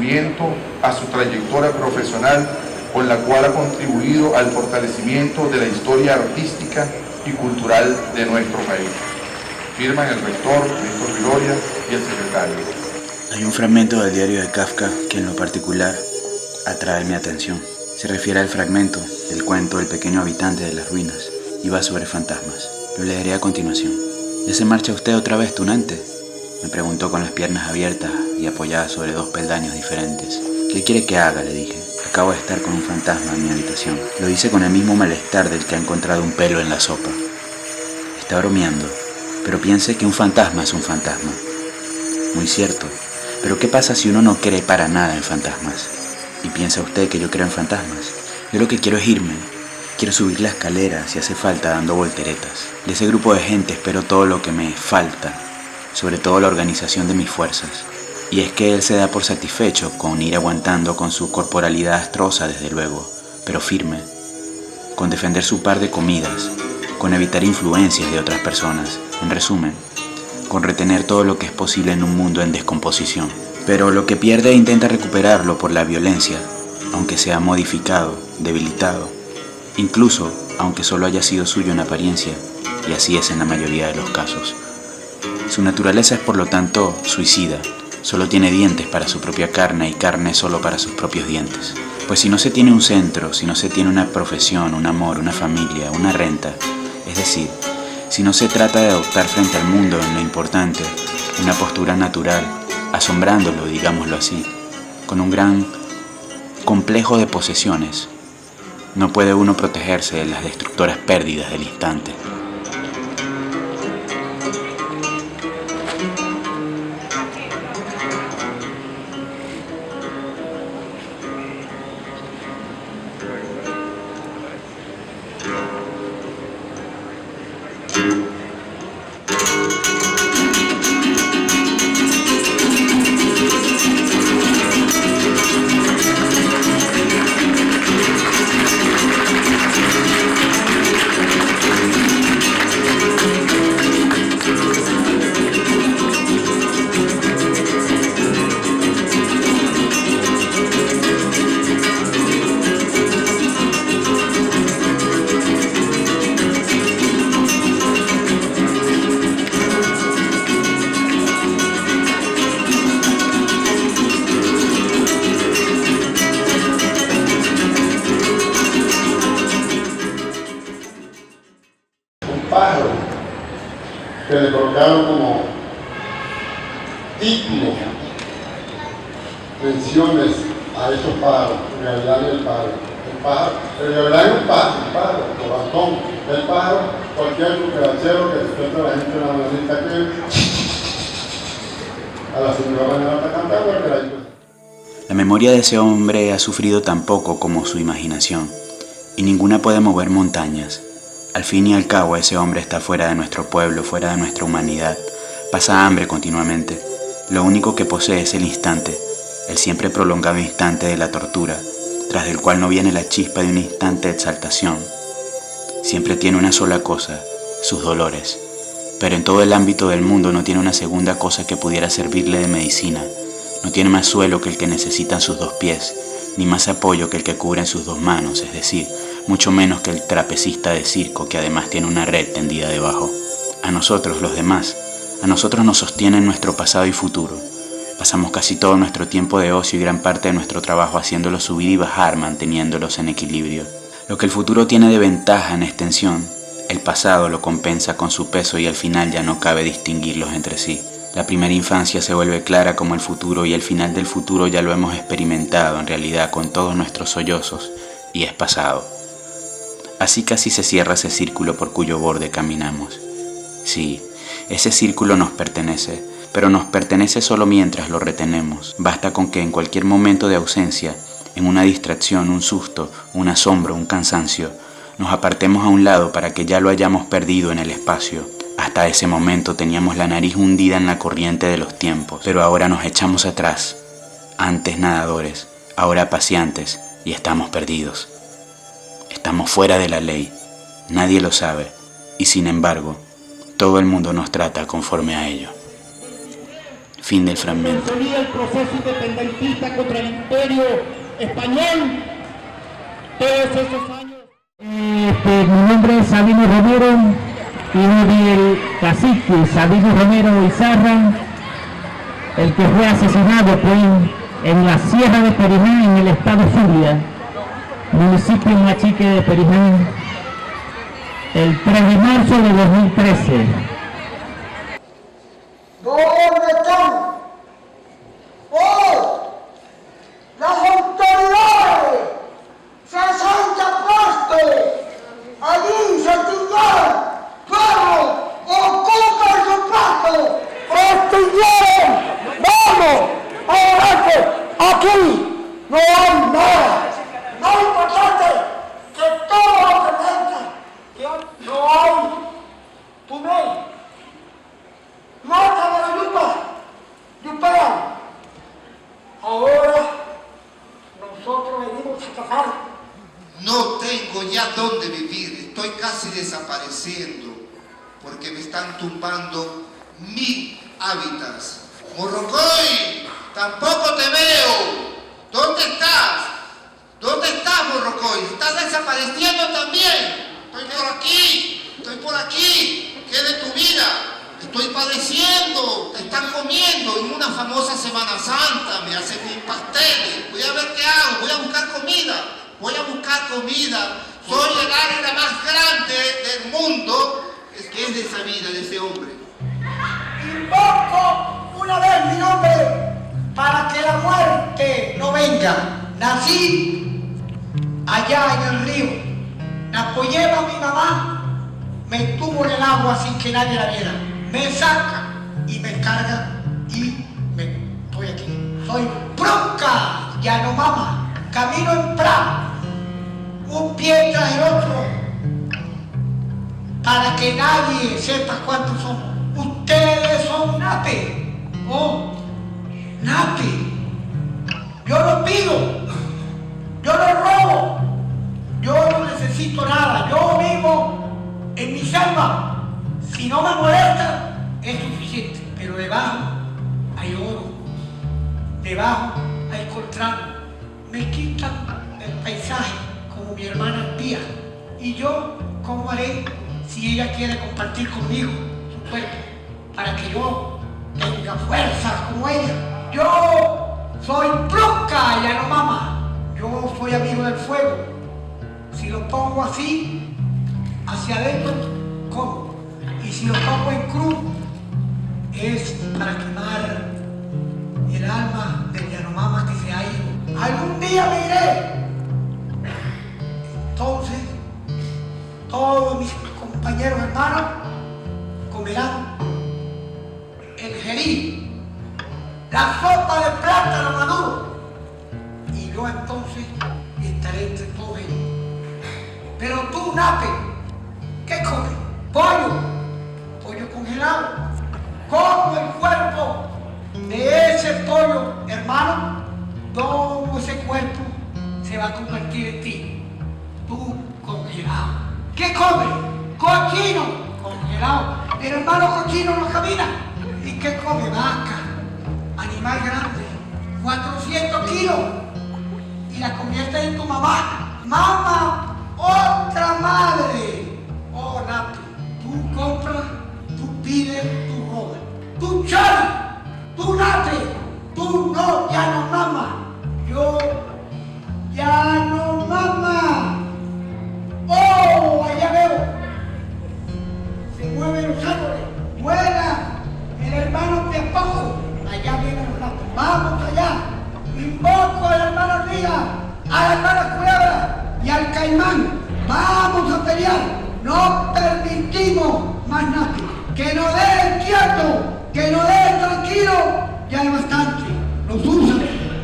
reconocimiento a su trayectoria profesional, con la cual ha contribuido al fortalecimiento de la historia artística y cultural de nuestro país. Firman el rector, Néstor Viloria, y el secretario. Hay un fragmento del diario de Kafka que en lo particular atrae mi atención. Se refiere al fragmento del cuento El pequeño habitante de las ruinas y va sobre fantasmas. Lo leeré a continuación. ¿Ya se marcha usted otra vez, tunante?, me preguntó con las piernas abiertas y apoyadas sobre dos peldaños diferentes. ¿Qué quiere que haga?, le dije. Acabo de estar con un fantasma en mi habitación. Lo hice con el mismo malestar del que ha encontrado un pelo en la sopa. Está bromeando, pero piense que un fantasma es un fantasma. Muy cierto, pero ¿qué pasa si uno no cree para nada en fantasmas? ¿Y piensa usted que yo creo en fantasmas? Yo lo que quiero es irme. Quiero subir la escalera si hace falta dando volteretas. De ese grupo de gente espero todo lo que me falta, sobre todo la organización de mis fuerzas. Y es que él se da por satisfecho con ir aguantando con su corporalidad astrosa, desde luego, pero firme, con defender su par de comidas, con evitar influencias de otras personas, en resumen, con retener todo lo que es posible en un mundo en descomposición. Pero lo que pierde intenta recuperarlo por la violencia, aunque sea modificado, debilitado, incluso aunque solo haya sido suyo en apariencia, y así es en la mayoría de los casos. Su naturaleza es por lo tanto suicida. Solo tiene dientes para su propia carne y carne solo para sus propios dientes. Pues si no se tiene un centro, si no se tiene una profesión, un amor, una familia, una renta, es decir, si no se trata de adoptar frente al mundo en lo importante una postura natural, asombrándolo, digámoslo así, con un gran complejo de posesiones, no puede uno protegerse de las destructoras pérdidas del instante. Pájaro que le colocaron como título menciones a esos pájaros, Gavilán y el pájaro. El Gavilán es un pájaro, bastón. El pájaro, cualquier cucarachero que despierta a la gente en la mañanita que a la señora mañana está cantando. La memoria de ese hombre ha sufrido tan poco como su imaginación, y ninguna puede mover montañas. Al fin y al cabo, ese hombre está fuera de nuestro pueblo, fuera de nuestra humanidad. Pasa hambre continuamente. Lo único que posee es el instante, el siempre prolongado instante de la tortura, tras del cual no viene la chispa de un instante de exaltación. Siempre tiene una sola cosa, sus dolores. Pero en todo el ámbito del mundo no tiene una segunda cosa que pudiera servirle de medicina. No tiene más suelo que el que necesitan sus dos pies, ni más apoyo que el que cubren sus dos manos, es decir, mucho menos que el trapecista de circo que además tiene una red tendida debajo. A nosotros, los demás, a nosotros nos sostienen nuestro pasado y futuro. Pasamos casi todo nuestro tiempo de ocio y gran parte de nuestro trabajo haciéndolos subir y bajar, manteniéndolos en equilibrio. Lo que el futuro tiene de ventaja en extensión, el pasado lo compensa con su peso y al final ya no cabe distinguirlos entre sí. La primera infancia se vuelve clara como el futuro y el final del futuro ya lo hemos experimentado en realidad con todos nuestros sollozos y es pasado. Así casi se cierra ese círculo por cuyo borde caminamos. Sí, ese círculo nos pertenece, pero nos pertenece solo mientras lo retenemos. Basta con que en cualquier momento de ausencia, en una distracción, un susto, un asombro, un cansancio, nos apartemos a un lado para que ya lo hayamos perdido en el espacio. Hasta ese momento teníamos la nariz hundida en la corriente de los tiempos, pero ahora nos echamos atrás. Antes nadadores, ahora paseantes, y estamos perdidos. Estamos fuera de la ley, nadie lo sabe, y sin embargo, todo el mundo nos trata conforme a ello. Fin del fragmento. Consolida el proceso independentista contra el imperio español. Todos esos años. Mi nombre es Sabino Romero, hijo del cacique Sabino Romero Izarra, el que fue asesinado en la Sierra de Periján, en el estado Zulia, municipio Machique de Periján, el 3 de marzo de 2013. ¿Dónde están hoy las autoridades? 60 postes allí se extinguieron, fuego, ocupa su paso, extinguieron, vamos, adelante, aquí no hay nada, más importante que todo lo que piensan, que no hay túnel. Mata a la yupa. Ahora nosotros venimos a cazar. No tengo ya dónde vivir, estoy casi desapareciendo porque me están tumbando mi hábitat. Morrocoy, tampoco te veo. ¿Dónde estás? ¿Dónde estás, Morrocoy? ¿Estás desapareciendo también? Estoy por aquí. ¿Qué de tu vida? Estoy padeciendo, te están comiendo en una famosa Semana Santa, me hacen mis pasteles, voy a ver qué hago, voy a buscar comida, soy el águila más grande del mundo, que es de esa vida, de ese hombre. Invoco una vez mi nombre para que la muerte no venga. Nací allá en el río, Napoyeva, mi mamá, me tuvo en el agua sin que nadie la viera. Me saca y me carga y estoy aquí. Soy Prunca, Yanomama, camino en Pra, un pie tras el otro, para que nadie sepa cuántos somos. Ustedes son Nape, Nape. Yo no pido, yo no robo, yo no necesito nada, yo vivo en mi selva. Si no me molesta, es suficiente. Pero debajo hay oro, debajo hay coltrán. Me quitan el paisaje como mi hermana Pía. Y yo, ¿cómo haré si ella quiere compartir conmigo su cuerpo? Para que yo tenga fuerza como ella. Yo soy Prunca, Yanomama. Yo soy amigo del fuego. Si lo pongo así, hacia adentro, ¿cómo? Y si lo pongo en cruz, es para quemar el alma del Yanomama que se ha ido. Algún día me iré. Entonces, todos mis compañeros hermanos comerán el jerí, la sopa de plátano maduro. Y yo entonces estaré entre todos ellos. Pero tú, Nape, ¿qué comes? Pollo congelado. Como el cuerpo de ese pollo, hermano, todo ese cuerpo se va a convertir en ti. Tú congelado. ¿Qué comes? Cochino congelado. Pero hermano, cochino no camina. ¿Y qué come? Vaca, animal grande, 400 kilos. Y la convierte en tu mamá. Mamá, otra madre. Oh, Napi, tú compras, tú pides, tú robas. Tú Chari, tú Napi, tú no, Yanomama. Yo, Yanomama. Oh, allá veo. Se mueven los árboles. Vuela el hermano Piapojo. Allá vienen los ratos. Vamos allá. Invoco al hermano Riga, a la hermana Culebra y al Caimán. Vamos a pelear. No permitimos más nada. Que nos dejen quietos, que nos dejen tranquilos. Ya es bastante. Nos usan.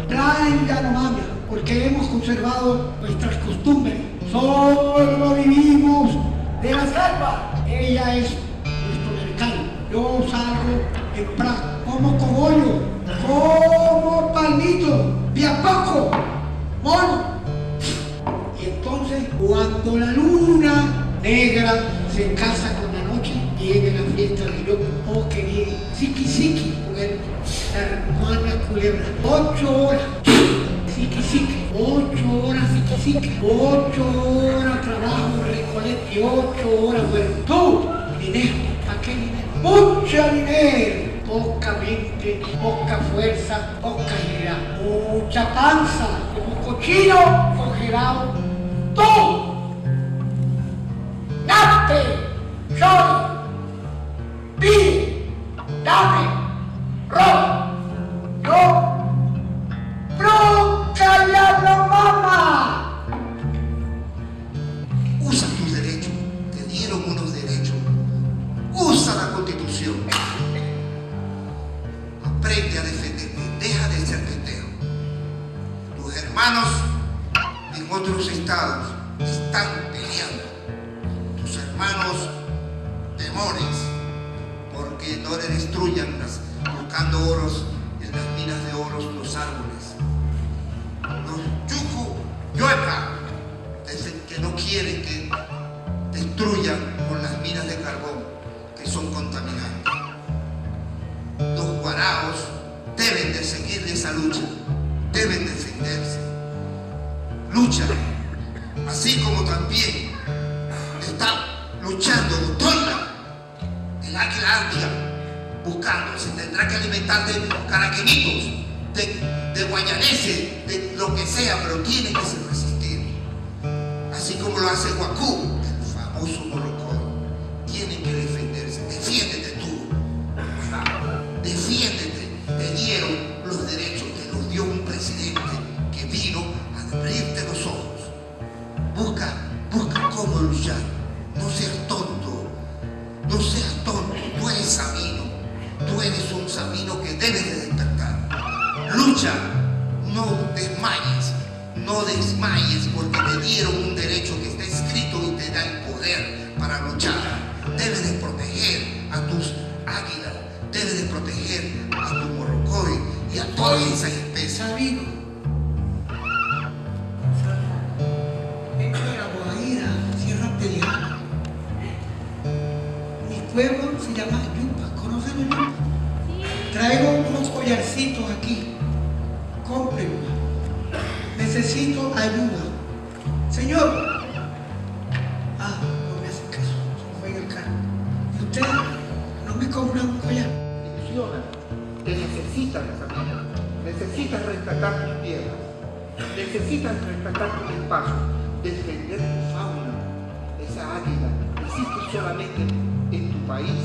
Traen Yanomama, porque hemos conservado nuestras costumbres. Solo vivimos de la selva. Ella es nuestro mercado. Yo salgo en Praga, como cogollo, como palmito, piapaco, mono. Y entonces, cuando la luna negra se casa con la noche, llega la fiesta de yo, oh, que bien, siki siki con él. hermana culebra. 8 horas. Sique. 8 horas sique. 8 horas trabajo Recoleta y 8 horas vuelvo. Tú, dinero. ¿Para qué dinero? Mucho dinero. Poca mente, poca fuerza, poca agilidad. Mucha panza, como cochino congelado. Tú. Date, soy, pide, dame, roba, yo, nunca ya no mama. Usa tus derechos, te dieron unos derechos. Usa la Constitución. Aprende a defenderte, deja de ser pendejo. Tus hermanos en otros estados están peleando. Tus hermanos temores porque no le destruyan buscando oros en las minas de oros los árboles. Los yucu yueca que no quieren que destruyan con las minas de carbón que son contaminantes. Los guaraos deben de seguir esa lucha, deben defenderse. Lucha, así como también está luchando Toila, el águila buscando, se tendrá que alimentar de caraquenitos, de guayaneses, de lo que sea, pero tiene que ser resistir. Así como lo hace Guacú, el famoso Morrocoy, tiene que defenderse. Defiéndete tú, defiéndete. Te dieron los derechos, te los dio un presidente que vino a abrirte los ojos. Busca cómo luchar. No seas tonto, tú eres sabino, tú eres un sabino que debes de despertar. Lucha, no desmayes porque te dieron un derecho que está escrito y te da el poder para luchar. Debes de proteger a tus águilas, debes de proteger a tu Morrocoy y a todas esas especies. Sabino, vengo de la Guajira, Sierra Peleana. Mi pueblo se llama Yupa, ¿conocen el Yupa? Traigo unos collarcitos aquí, cómprenme. Necesito ayuda. Señor. No me hace caso, se fue en el carro. ¿Y usted no me compra un collar? Te necesitan esa tierra, necesitas rescatar tus tierras, necesitas rescatar tu espacio, defender tu fauna. Esa águila existe solamente en tu país.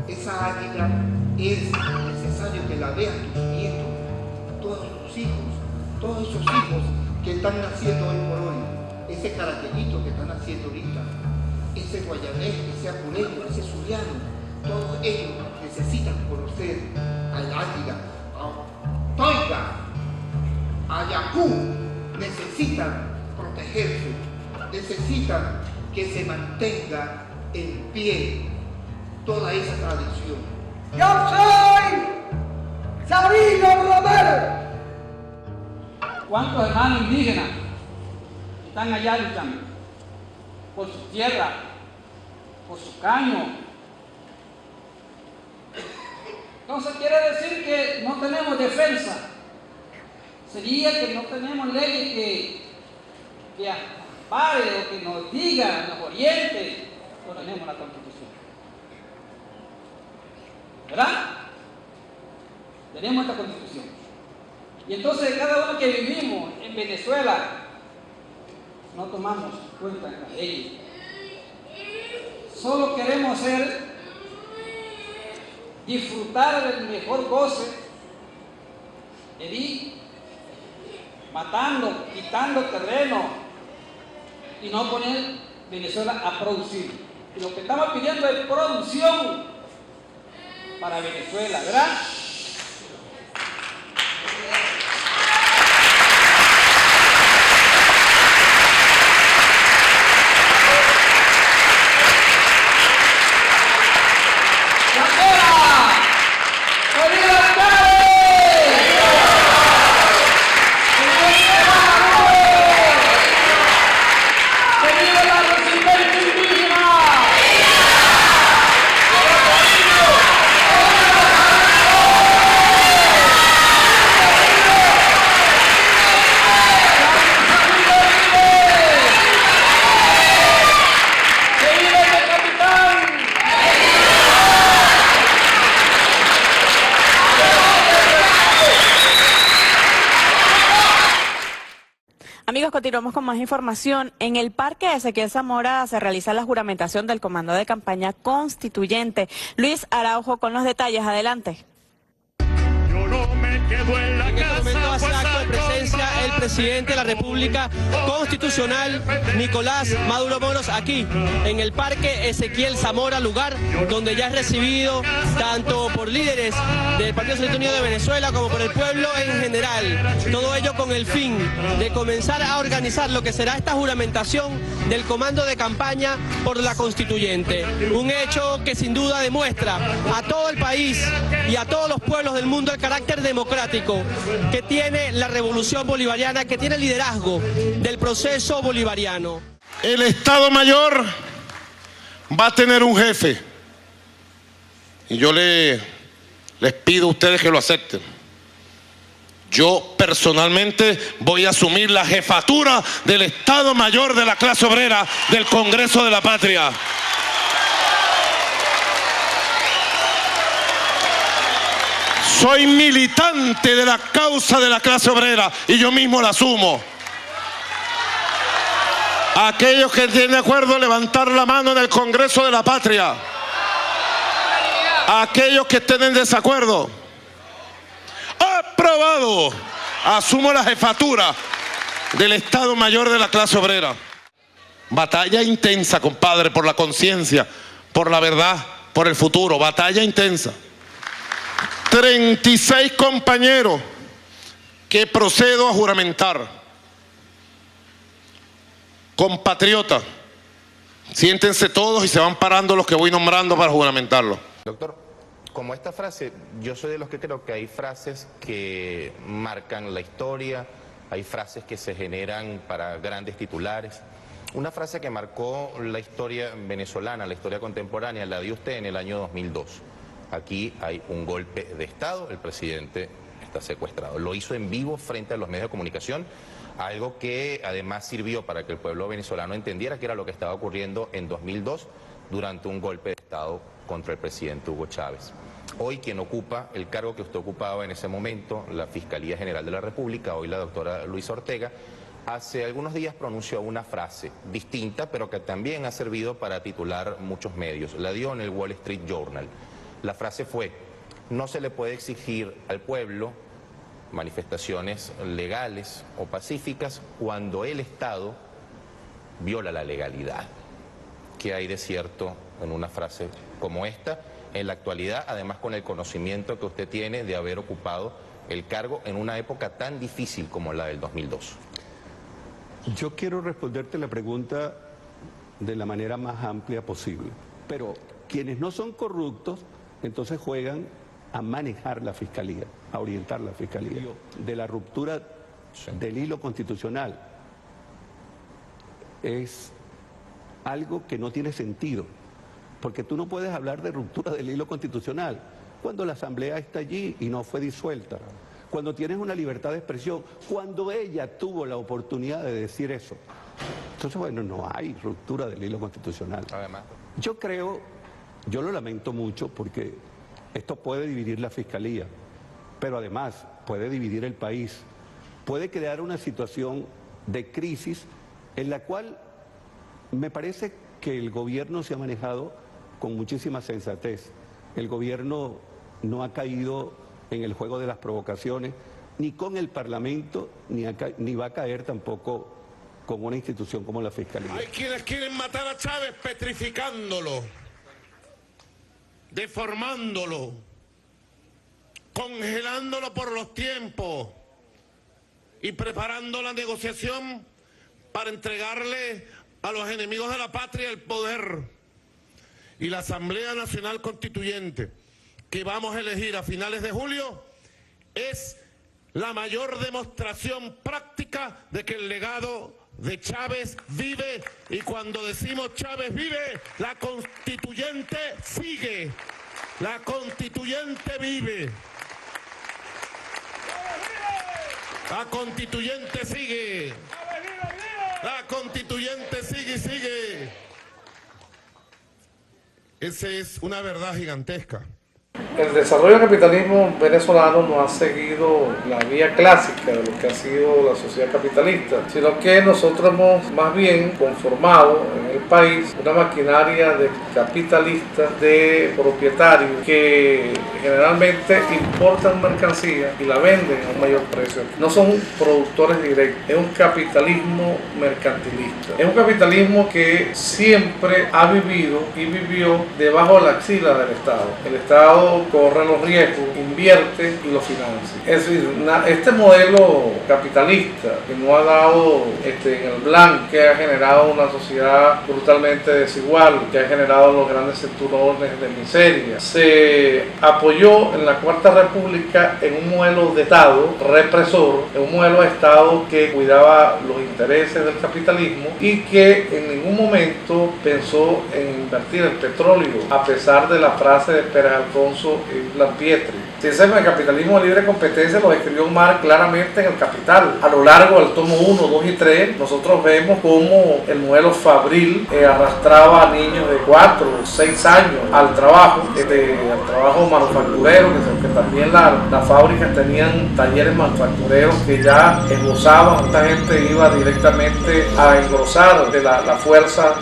Esa águila es necesario que la vean tus nietos, todos tus hijos, todos esos hijos que están naciendo hoy por hoy, ese caraqueñito que están naciendo ahorita, ese guayanés, ese apuleño, ese zuliano, todos ellos necesitan conocer al águila, a Toiga, a Yacú, necesitan protegerse, necesitan que se mantenga en pie toda esa tradición. Yo soy Sabino Romero. ¿Cuántos hermanos indígenas están allá luchando por su tierra, por su caño? Entonces quiere decir que no tenemos defensa. Sería que no tenemos leyes que ampare o que nos diga, nos oriente. No tenemos la Constitución. ¿Verdad? Tenemos esta Constitución. Y entonces cada uno que vivimos en Venezuela no tomamos cuenta en las leyes. Solo queremos disfrutar del mejor goce de ir matando, quitando terreno y no poner Venezuela a producir. Y lo que estamos pidiendo es producción para Venezuela, ¿verdad? ¡Viva! Continuamos con más información. En el Parque Ezequiel Zamora se realiza la juramentación del Comando de Campaña Constituyente. Luis Araujo con los detalles. Adelante. En este momento hace acto de presencia el presidente de la República Constitucional, Nicolás Maduro Moros, aquí en el Parque Ezequiel Zamora, lugar donde ya es recibido tanto por líderes del Partido Socialista Unido de Venezuela como por el pueblo en general. Todo ello con el fin de comenzar a organizar lo que será esta juramentación del comando de campaña por la Constituyente. Un hecho que sin duda demuestra a todo el país y a todos los pueblos del mundo el carácter democrático que tiene la revolución bolivariana, que tiene el liderazgo del proceso bolivariano. El Estado Mayor va a tener un jefe y yo les pido a ustedes que lo acepten. Yo personalmente voy a asumir la jefatura del Estado Mayor de la clase obrera del Congreso de la Patria. Soy militante de la causa de la clase obrera y yo mismo la asumo. Aquellos que estén de acuerdo, levantar la mano en el Congreso de la Patria. Aquellos que estén en desacuerdo. Aprobado. Asumo la jefatura del Estado Mayor de la clase obrera. Batalla intensa, compadre, por la conciencia, por la verdad, por el futuro. Batalla intensa. 36 compañeros que procedo a juramentar. Compatriotas, siéntense todos y se van parando los que voy nombrando para juramentarlo. Doctor, como esta frase, yo soy de los que creo que hay frases que marcan la historia, hay frases que se generan para grandes titulares. Una frase que marcó la historia venezolana, la historia contemporánea, la dio usted en el año 2002. Aquí hay un golpe de Estado, el presidente está secuestrado. Lo hizo en vivo frente a los medios de comunicación, algo que además sirvió para que el pueblo venezolano entendiera que era lo que estaba ocurriendo en 2002 durante un golpe de Estado contra el presidente Hugo Chávez. Hoy quien ocupa el cargo que usted ocupaba en ese momento, la Fiscalía General de la República, hoy la doctora Luisa Ortega, hace algunos días pronunció una frase distinta, pero que también ha servido para titular muchos medios. La dio en el Wall Street Journal. La frase fue: no se le puede exigir al pueblo manifestaciones legales o pacíficas cuando el Estado viola la legalidad. ¿Qué hay de cierto en una frase como esta en la actualidad, además con el conocimiento que usted tiene de haber ocupado el cargo en una época tan difícil como la del 2002? Yo quiero responderte la pregunta de la manera más amplia posible, pero quienes no son corruptos entonces juegan a manejar la fiscalía, a orientar la fiscalía. De la ruptura del hilo constitucional es algo que no tiene sentido, porque tú no puedes hablar de ruptura del hilo constitucional cuando la Asamblea está allí y no fue disuelta, cuando tienes una libertad de expresión, cuando ella tuvo la oportunidad de decir eso. Entonces, bueno, no hay ruptura del hilo constitucional. Además, yo lo lamento mucho porque esto puede dividir la Fiscalía, pero además puede dividir el país, puede crear una situación de crisis en la cual me parece que el gobierno se ha manejado con muchísima sensatez. El gobierno no ha caído en el juego de las provocaciones, ni con el Parlamento, ni va a caer tampoco con una institución como la Fiscalía. Hay quienes quieren matar a Chávez petrificándolo, deformándolo, congelándolo por los tiempos y preparando la negociación para entregarle a los enemigos de la patria el poder. Y la Asamblea Nacional Constituyente que vamos a elegir a finales de julio es la mayor demostración práctica de que el legado de Chávez vive, y cuando decimos Chávez vive, la Constituyente sigue. La Constituyente vive. La Constituyente sigue. La Constituyente sigue y sigue. Esa es una verdad gigantesca. El desarrollo del capitalismo venezolano no ha seguido la vía clásica de lo que ha sido la sociedad capitalista, sino que nosotros hemos más bien conformado en el país una maquinaria de capitalistas, de propietarios que generalmente importan mercancía y la venden a un mayor precio. No son productores directos, es un capitalismo mercantilista. Es un capitalismo que siempre ha vivido y vivió debajo de la axila del Estado. El Estado corre los riesgos, invierte y lo financia. Es decir, este modelo capitalista que no ha dado en el blanco, que ha generado una sociedad brutalmente desigual, que ha generado los grandes cinturones de miseria, se apoyó en la Cuarta República en un modelo de Estado represor, en un modelo de Estado que cuidaba los intereses del capitalismo y que en ningún momento pensó en invertir el petróleo, a pesar de la frase de Pérez Alfonso y Lampietri. Si ese capitalismo de libre competencia lo describió Marx claramente en El Capital. A lo largo del tomo 1, 2 y 3, nosotros vemos cómo el modelo fabril arrastraba a niños de 4 o 6 años al trabajo manufacturero, que también las fábricas tenían talleres manufactureros que ya esbozaban. Esta gente iba directamente a engrosar de la fuerza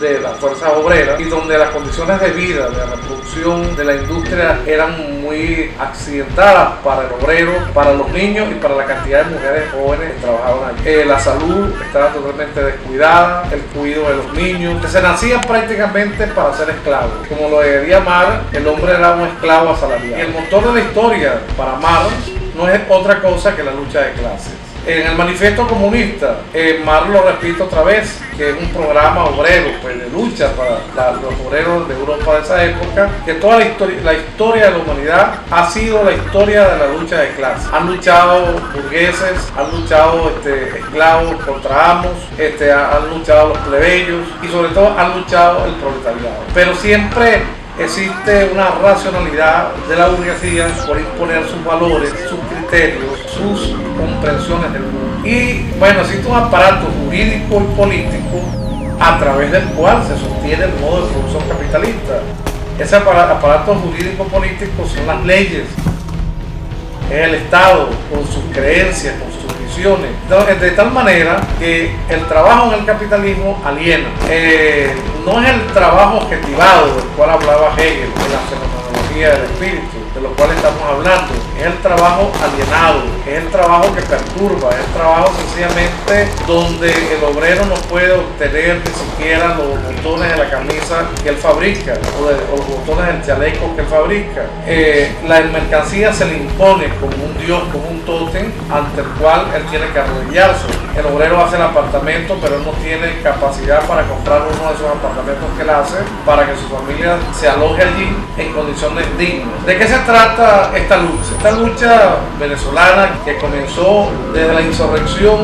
obrera, y donde las condiciones de vida, de la producción de la industria eran muy accidentadas para el obrero, para los niños y para la cantidad de mujeres jóvenes que trabajaban allí. La salud estaba totalmente descuidada, el cuidado de los niños, que se nacían prácticamente para ser esclavos. Como lo diría Marx, el hombre era un esclavo asalariado. Y el motor de la historia para Marx no es otra cosa que la lucha de clases. En el manifiesto comunista, Marx lo repite otra vez, que es un programa obrero, pues, de lucha para los obreros de Europa de esa época, que toda la historia de la humanidad ha sido la historia de la lucha de clases. Han luchado burgueses, han luchado esclavos contra amos, han luchado los plebeyos y sobre todo han luchado el proletariado. Pero siempre existe una racionalidad de la burguesía por imponer sus valores, sus criterios, sus comprensiones del mundo. Y bueno, existe un aparato jurídico y político a través del cual se sostiene el modo de producción capitalista. Ese aparato jurídico político son las leyes, es el Estado con sus creencias, con sus visiones. Entonces, de tal manera que el trabajo en el capitalismo aliena. No es el trabajo objetivado del cual hablaba Hegel, de la fenomenología del espíritu, de lo cual estamos hablando. Es el trabajo alienado, es el trabajo que perturba, es el trabajo sencillamente donde el obrero no puede obtener ni siquiera los botones de la camisa que él fabrica o los botones del chaleco que él fabrica. La mercancía se le impone como un dios, como un tótem ante el cual él tiene que arrodillarse. El obrero hace el apartamento, pero él no tiene capacidad para comprar uno de esos apartamentos que él hace para que su familia se aloje allí en condiciones dignas. ¿De qué se trata esta lucha? Esta lucha venezolana que comenzó desde la insurrección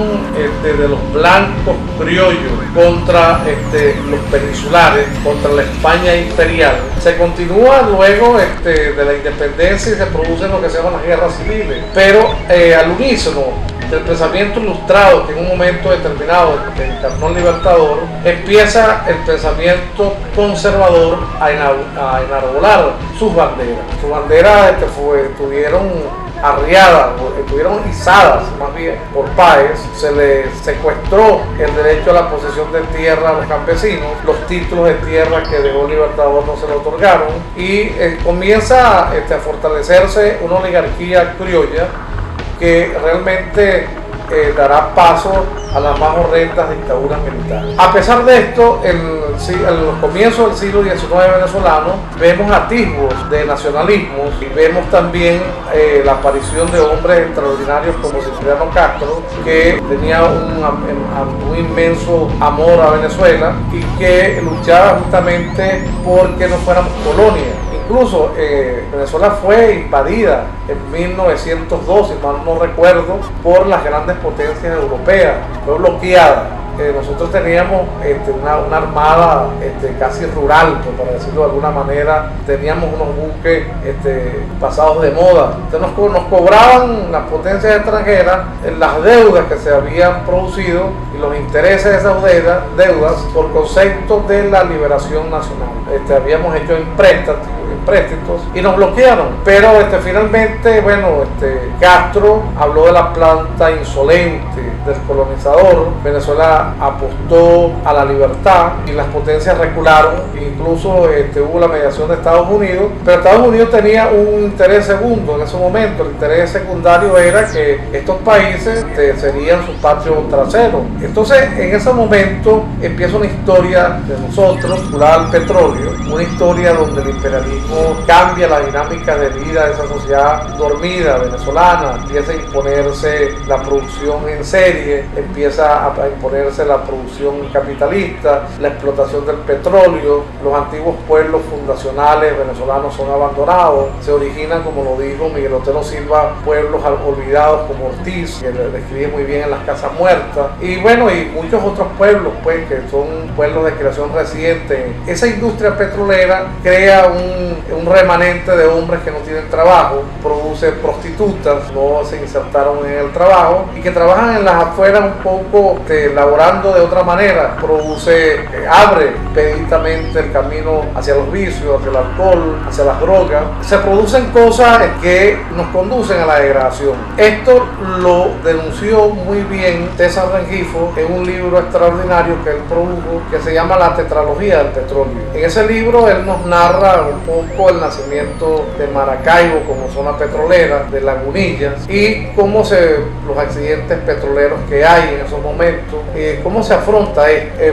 de los blancos criollos contra los peninsulares, contra la España imperial, se continúa luego de la independencia y se producen lo que se llaman las guerras civiles, pero al unísono del pensamiento ilustrado que en un momento determinado encarnó el Libertador, empieza el pensamiento conservador a enarbolar sus banderas. Sus banderas estuvieron arriadas, estuvieron izadas más bien por Páez. Se le secuestró el derecho a la posesión de tierra a los campesinos, los títulos de tierra que dejó el Libertador no se le otorgaron, y comienza a fortalecerse una oligarquía criolla que realmente dará paso a las más horrendas dictaduras militares. A pesar de esto, en los comienzos del siglo XIX venezolano, vemos atisbos de nacionalismo y vemos también la aparición de hombres extraordinarios como Cipriano Castro, que tenía un inmenso amor a Venezuela y que luchaba justamente porque no fuéramos colonia. Incluso Venezuela fue invadida en 1902, si mal no recuerdo, por las grandes potencias europeas. Fue bloqueada. Nosotros teníamos una armada casi rural, pues, para decirlo de alguna manera. Teníamos unos buques pasados de moda. Entonces nos cobraban las potencias extranjeras las deudas que se habían producido y los intereses de esas deudas por concepto de la liberación nacional. Habíamos hecho empréstitos y nos bloquearon, pero finalmente, bueno, Castro habló de la planta insolente del colonizador. Venezuela apostó a la libertad y las potencias recularon, incluso hubo la mediación de Estados Unidos, pero Estados Unidos tenía un interés segundo en ese momento. El interés secundario era que estos países serían su patio trasero. Entonces, en ese momento empieza una historia de nosotros, vinculada al petróleo, una historia donde el imperialismo cambia la dinámica de vida de esa sociedad dormida venezolana, empieza a imponerse la producción en serie, empieza a imponerse la producción capitalista, la explotación del petróleo, los antiguos pueblos fundacionales venezolanos son abandonados, se originan, como lo dijo Miguel Otero Silva, pueblos olvidados como Ortiz, que le describe muy bien en Las Casas Muertas, y bueno, y muchos otros pueblos, pues, que son pueblos de creación reciente. Esa industria petrolera crea un remanente de hombres que no tienen trabajo, produce prostitutas, no se insertaron en el trabajo y que trabajan en las afueras un poco laborando de otra manera, abre expeditamente el camino hacia los vicios, hacia el alcohol, hacia las drogas. Se producen cosas que nos conducen a la degradación. Esto lo denunció muy bien César Rengifo en un libro extraordinario que él produjo que se llama La Tetralogía del Petróleo. En ese libro él nos narra un poco el nacimiento de Maracaibo como zona petrolera, de Lagunillas, y cómo los accidentes petroleros que hay en esos momentos, cómo se afronta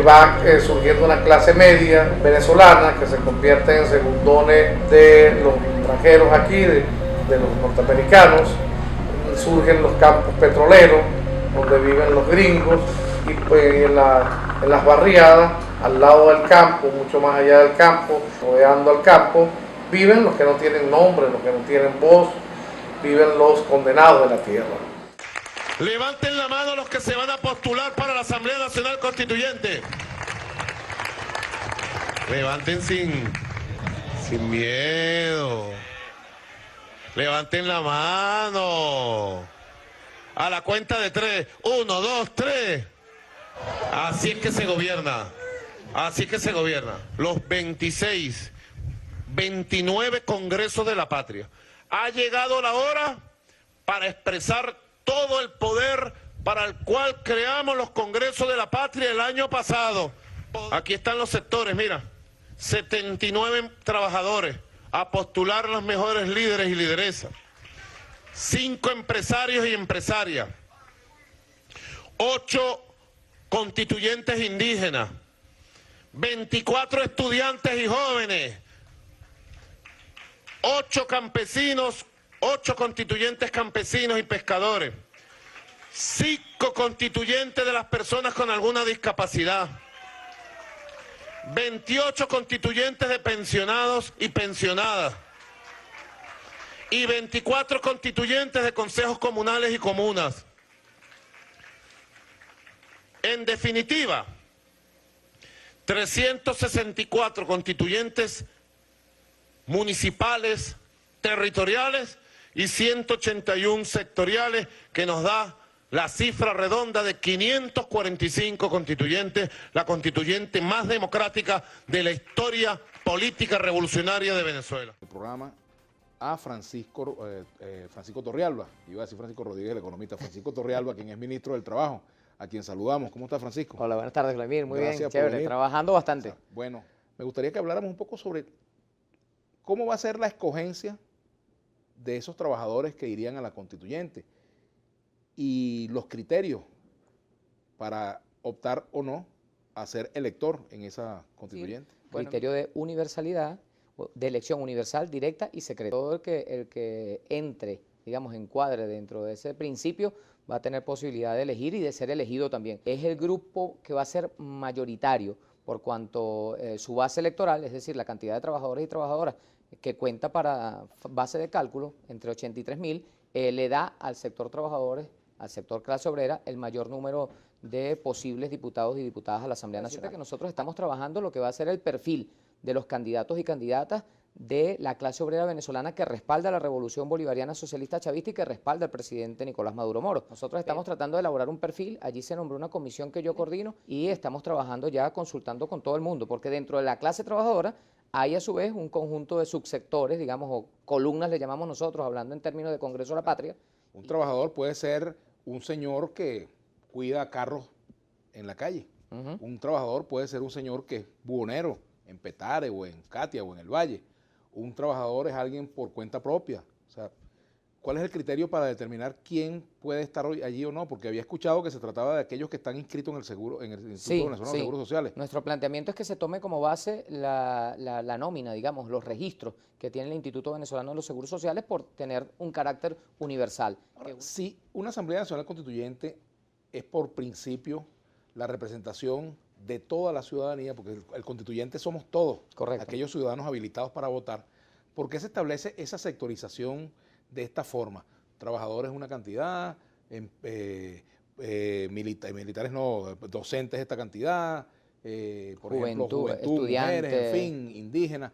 va surgiendo una clase media venezolana que se convierte en segundones de los extranjeros aquí, de los norteamericanos. Surgen los campos petroleros donde viven los gringos y pues en las barriadas al lado del campo, mucho más allá del campo, rodeando al campo, viven los que no tienen nombre, los que no tienen voz, viven los condenados de la tierra. Levanten la mano los que se van a postular para la Asamblea Nacional Constituyente. Levanten sin miedo. Levanten la mano. A la cuenta de 3. 1, 2, 3. Así es que se gobierna. Así es que se gobierna. Los 29 congresos de la patria. Ha llegado la hora para expresar todo el poder para el cual creamos los congresos de la patria el año pasado. Aquí están los sectores, mira. 79 trabajadores a postular los mejores líderes y lideresas. 5 empresarios y empresarias. 8 constituyentes indígenas. 24 estudiantes y jóvenes. 8 campesinos, 8 constituyentes campesinos y pescadores. 5 constituyentes de las personas con alguna discapacidad. 28 constituyentes de pensionados y pensionadas. Y 24 constituyentes de consejos comunales y comunas. En definitiva, 364 constituyentes municipales, territoriales y 181 sectoriales, que nos da la cifra redonda de 545 constituyentes, la constituyente más democrática de la historia política revolucionaria de Venezuela. El programa a Francisco Torrealba, iba a decir Francisco Rodríguez, el economista, Francisco Torrealba, quien es ministro del Trabajo, a quien saludamos. ¿Cómo está, Francisco? Hola, buenas tardes, Vladimir. Muy Gracias bien, chévere, trabajando bastante. Bueno, me gustaría que habláramos un poco sobre cómo va a ser la escogencia de esos trabajadores que irían a la constituyente y los criterios para optar o no a ser elector en esa constituyente. Sí, bueno, criterio de universalidad, de elección universal, directa y secreta. Todo el que entre, digamos, encuadre dentro de ese principio va a tener posibilidad de elegir y de ser elegido también. Es el grupo que va a ser mayoritario por cuanto su base electoral, es decir, la cantidad de trabajadores y trabajadoras que cuenta para base de cálculo entre 83.000, le da al sector trabajadores, al sector clase obrera, el mayor número de posibles diputados y diputadas a la Asamblea Nacional. Que nosotros estamos trabajando lo que va a ser el perfil de los candidatos y candidatas de la clase obrera venezolana que respalda la revolución bolivariana socialista chavista y que respalda al presidente Nicolás Maduro Moro. Nosotros estamos tratando de elaborar un perfil, allí se nombró una comisión que yo coordino y estamos trabajando ya consultando con todo el mundo, porque dentro de la clase trabajadora hay a su vez un conjunto de subsectores, digamos, o columnas le llamamos nosotros, hablando en términos de Congreso de la Patria. Un trabajador puede ser un señor que cuida carros en la calle. Un trabajador puede ser un señor que es buhonero en Petare o en Katia o en el Valle. Un trabajador es alguien por cuenta propia. O sea, ¿cuál es el criterio para determinar quién puede estar allí o no? Porque había escuchado que se trataba de aquellos que están inscritos en el seguro, en el Instituto Venezolano de Seguros Sociales. Nuestro planteamiento es que se tome como base la nómina, digamos, los registros que tiene el Instituto Venezolano de los Seguros Sociales por tener un carácter universal. Ahora, si una Asamblea Nacional Constituyente es por principio la representación de toda la ciudadanía, porque el constituyente somos todos, aquellos ciudadanos habilitados para votar, ¿por qué se establece esa sectorización de esta forma? Trabajadores una cantidad, militares no, docentes esta cantidad, por ejemplo, juventud, estudiantes, mujeres, en fin, indígenas.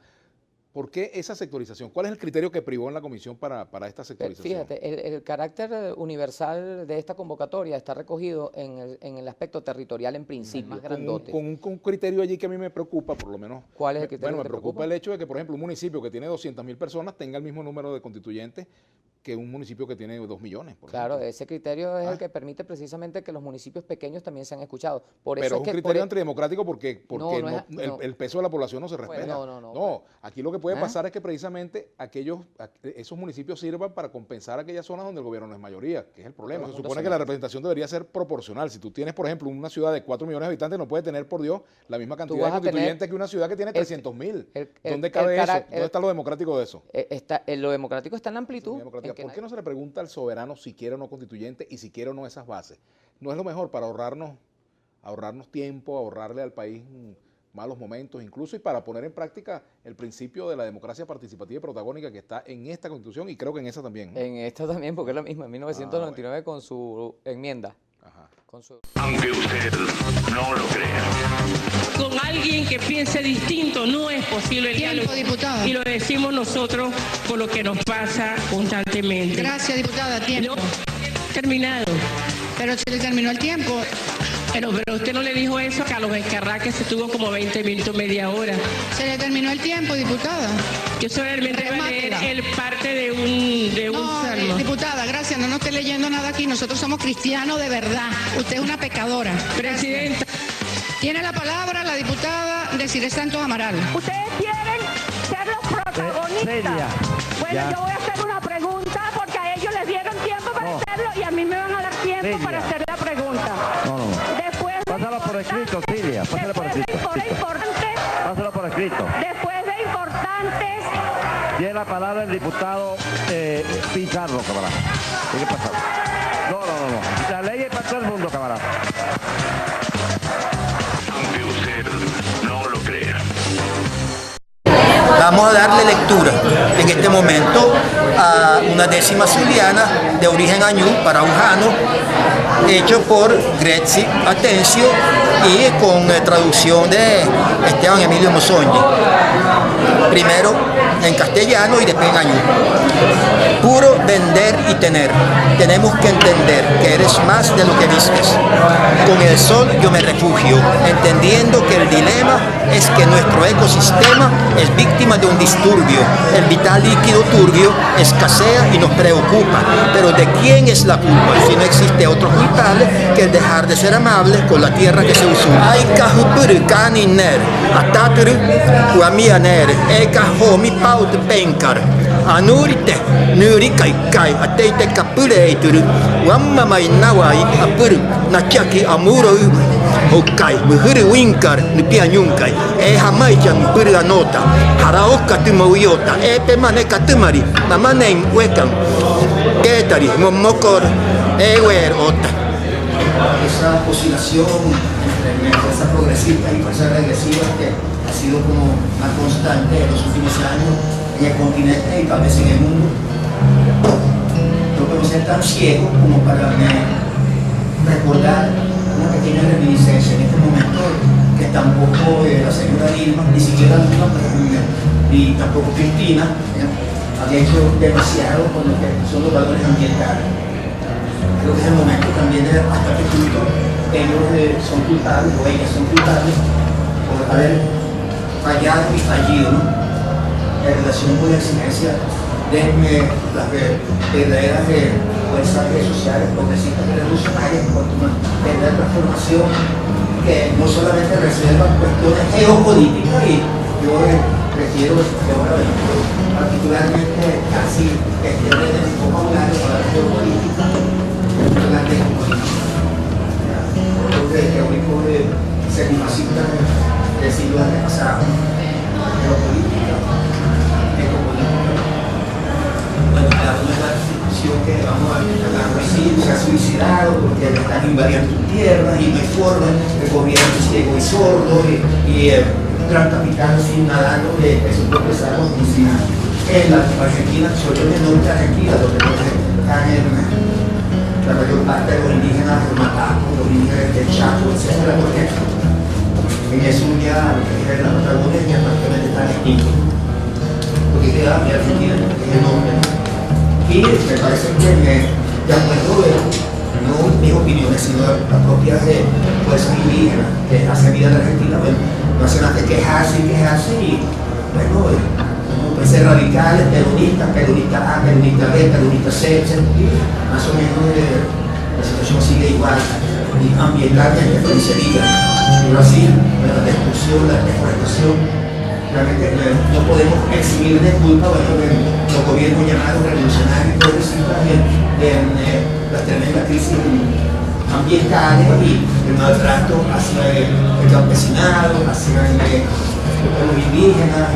¿Por qué esa sectorización? ¿Cuál es el criterio que privó en la comisión para esta sectorización? Fíjate, el carácter universal de esta convocatoria está recogido en el aspecto territorial en principio, más grandote. Con un criterio allí que a mí me preocupa, por lo menos. ¿Cuál es el criterio? Bueno, me preocupa el hecho de que, por ejemplo, un municipio que tiene 200.000 personas tenga el mismo número de constituyentes que un municipio que tiene 2 millones. Claro, ese criterio es el que permite precisamente que los municipios pequeños también sean escuchados. Pero es un criterio antidemocrático porque el peso de la población no se respeta. No, aquí lo que puede pasar es que precisamente esos municipios sirvan para compensar aquellas zonas donde el gobierno no es mayoría, que es el problema. Se supone que la representación debería ser proporcional. Si tú tienes, por ejemplo, una ciudad de 4 millones de habitantes, no puede tener, por Dios, la misma cantidad de constituyentes que una ciudad que tiene 300.000. ¿Dónde cabe eso? ¿Dónde está lo democrático de eso? Lo democrático está en la amplitud. ¿Por qué no se le pregunta al soberano si quiere o no constituyente y si quiere o no esas bases? ¿No es lo mejor para ahorrarnos tiempo, ahorrarle al país malos momentos incluso y para poner en práctica el principio de la democracia participativa y protagónica que está en esta Constitución y creo que en esa también, ¿no? En esta también, porque es lo mismo, en 1999 bueno. con su enmienda. Aunque usted no lo crea. Con alguien que piense distinto no es posible el diálogo, diputada. Y lo decimos nosotros por lo que nos pasa constantemente. Gracias, diputada. Tiempo. No, terminado. Pero se le terminó el tiempo. Pero usted no le dijo eso a Carlos Escarrá, que se tuvo como 20 minutos, media hora. Se le terminó el tiempo, diputada. Yo solamente voy a leer el parte de un salmo. Diputada, gracias, no esté leyendo nada aquí. Nosotros somos cristianos de verdad. Usted es una pecadora. Presidenta. Tiene la palabra la diputada Desiree Santos Amaral. Ustedes quieren ser los protagonistas. Bueno, yo voy a hacer una pregunta porque a ellos les dieron tiempo para hacerlo y a mí me van a dar tiempo para hacer la pregunta. Después pásalo por escrito, Cilia. Pásalo por escrito. Pásalo por escrito. Después de importantes. Tiene la palabra el diputado Pizarro, camarada. ¿Qué pasa? No. La ley es para todo el mundo, camarada. Aunque usted no lo crea. Vamos a darle lectura en este momento a una décima zuliana de origen añú, paraujano, hecho por Grezzi Atencio y con traducción de Esteban Emilio Mozoñi. Primero en castellano y después en añú. Puro vender y tener. Tenemos que entender que eres más de lo que vistes. Con el sol yo me refugio, entendiendo que el dilema es que nuestro ecosistema es víctima de un disturbio. El vital líquido turbio escasea y nos preocupa. Pero ¿de quién es la culpa? Si no existe otro culpable que el dejar de ser amable con la tierra que se usurpa. Ay kahupuru kani ner, ataturu uamia ner, ekahomi paut penkar. Anurite, nuri kai kai, ateite kapure eituru, uamma mai nawai apuru, nachaki amuro Okai, muhuru winkar, nipia nyunkai, hamai chan puru anota, haraoka tumauyota, pemane katumari, mamanen wekan, ketari, momokor, ewer ota. Esa oscilación entre fuerzas progresistas y fuerzas regresivas que ha sido como más constante en los últimos años en el continente y tal vez en el mundo. No podemos ser tan ciegos como para recordar una pequeña reminiscencia en este momento que tampoco la señora Dilma, ni siquiera Lula, ni tampoco Cristina, había hecho demasiado con lo que son los valores ambientales. Creo que es el momento también de hasta qué punto ellos son culpables o ellas son culpables por haber fallado y fallido, ¿no? En relación con la exigencia de las verdaderas fuerzas sociales progresistas y revolucionarias en cuanto a una verdadera transformación que no solamente resuelva cuestiones geopolíticas, y yo prefiero ahora particularmente casi extender en un vocabulario para la geopolítica, la geopolítica. Porque el teórico semifascista del siglo antepasado, geopolítica, ecopolítica. Bueno, cada uno es la institución que vamos a así, se ha suicidado porque le están invadiendo sus tierras y no hay forma, el gobierno es ciego y sordo y un gran capital sin nadando de sus propios aguas medicinales. En la Argentina, sobre todo en el norte de Argentina, donde están la mayor parte de los indígenas de Mataco, los indígenas del Chaco, etc. Porque en eso ya los indígenas de la Patagonia ya prácticamente están extintos. Porque queda mi Argentina, que es enorme. Y me parece que de acuerdo no mis opiniones, sino las propias fuerzas indígenas que hacen vida en la Argentina, bueno, no hacen más que quejarse y bueno, pueden ser radicales, peronistas, peronista A, peronista B, peronista C, etc. Más o menos la situación sigue igual, y ambientalmente coincidería. En Brasil, la destrucción, la deforestación, realmente no podemos eximir de culpa de los gobiernos llamados revolucionarios y progresistas en las tremendas crisis ambientales y el maltrato hacia el campesinado, hacia los indígenas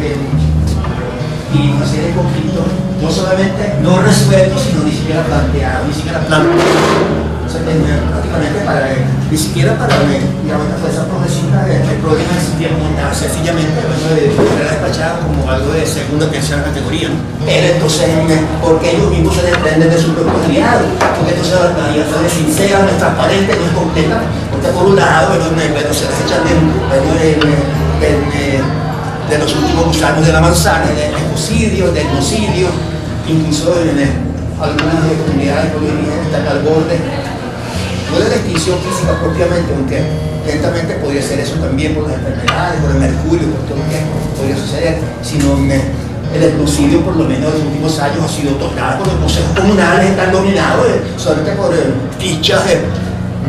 y una serie de conflictos no solamente no resueltos, sino ni siquiera planteados, ni siquiera planteados. Prácticamente ni siquiera para la fuerza progresista el problema existía como tal, sencillamente era despachado como algo de segunda o tercera categoría, ¿no? Pero entonces, porque ellos mismos se desprenden de sus propios aliados, porque entonces la alianza es sincera, no es transparente, no es completa, porque por un lado se les echan de los últimos gusanos de la manzana, del ecocidio, del etnocidio, incluso en algunas comunidades indígenas están al borde. No de la extinción física propiamente, aunque lentamente podría ser eso también por las enfermedades, por el mercurio, por todo lo que podría suceder, sino el etnocidio por lo menos en los últimos años ha sido total, porque los consejos comunales están dominados solamente por fichas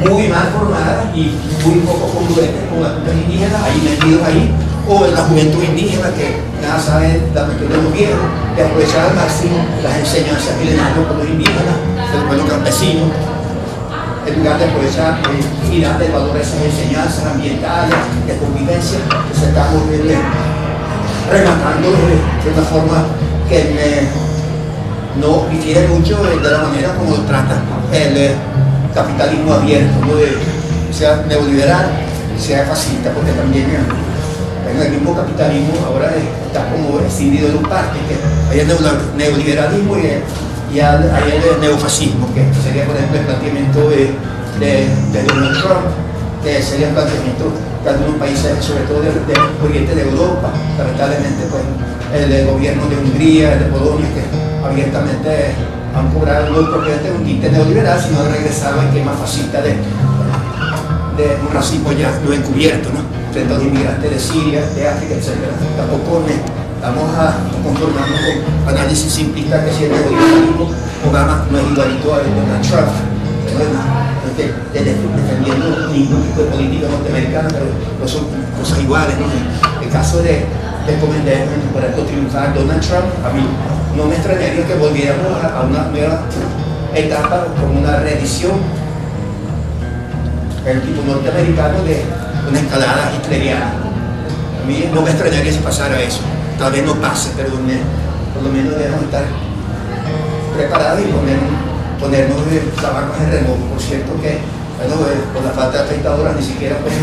muy mal formadas y muy poco congruentes con las culturas indígenas, ahí metidos ahí, o la juventud indígena que nada sabe la cuestión de los viejos, de aprovechar al máximo las enseñanzas milenarias por los indígenas, del pueblo campesino, en lugar de aprovechar y darle valor a esas enseñanzas ambientales, de convivencia, que se están rematando de una forma que no difiere mucho de la manera como trata el capitalismo abierto, ¿no? Sea neoliberal, sea fascista, porque también en el mismo capitalismo ahora está como escindido en un parte, que hay el neoliberalismo y hay el neofascismo, que sería por ejemplo el planteamiento de Donald Trump, que sería el planteamiento de algunos países, sobre todo del oriente de Europa, lamentablemente pues el gobierno de Hungría, el de Polonia, que abiertamente han cobrado no propiamente un tinte neoliberal, sino han regresado al esquema fascista de un racismo ya no encubierto, ¿no? Frente a los inmigrantes de Siria, de África, etc. Tampoco vamos a conformarnos con análisis simplistas que si el neoliberalismo Obama no es igualito a Donald Trump, defendiendo ningún tipo de política norteamericana, pero no son cosas iguales, ¿no? El caso de por ejemplo, triunfar Donald Trump, a mí no me extrañaría que volviéramos a una nueva etapa con una reedición el tipo norteamericano de una escalada hitleriana. A mí no me extrañaría si pasara eso. Tal vez no pase, pero por lo menos debemos estar preparados y ponernos trabajos en remojo. Por cierto que, bueno, por la falta de afeitadoras ni siquiera pues,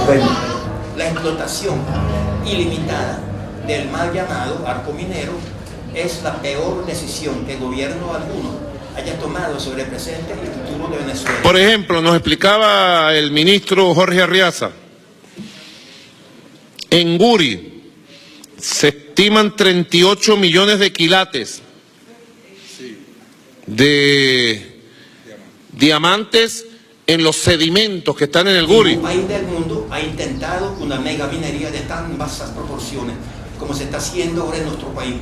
bueno, la explotación ilimitada del mal llamado arco minero es la peor decisión que el gobierno alguno haya tomado sobre el presente y el futuro de Venezuela. Por ejemplo, nos explicaba el ministro Jorge Arriaza, en Guri se estiman 38 millones de quilates de diamantes en los sedimentos que están en el Guri. Ningún país del mundo ha intentado una mega minería de tan vastas proporciones como se está haciendo ahora en nuestro país,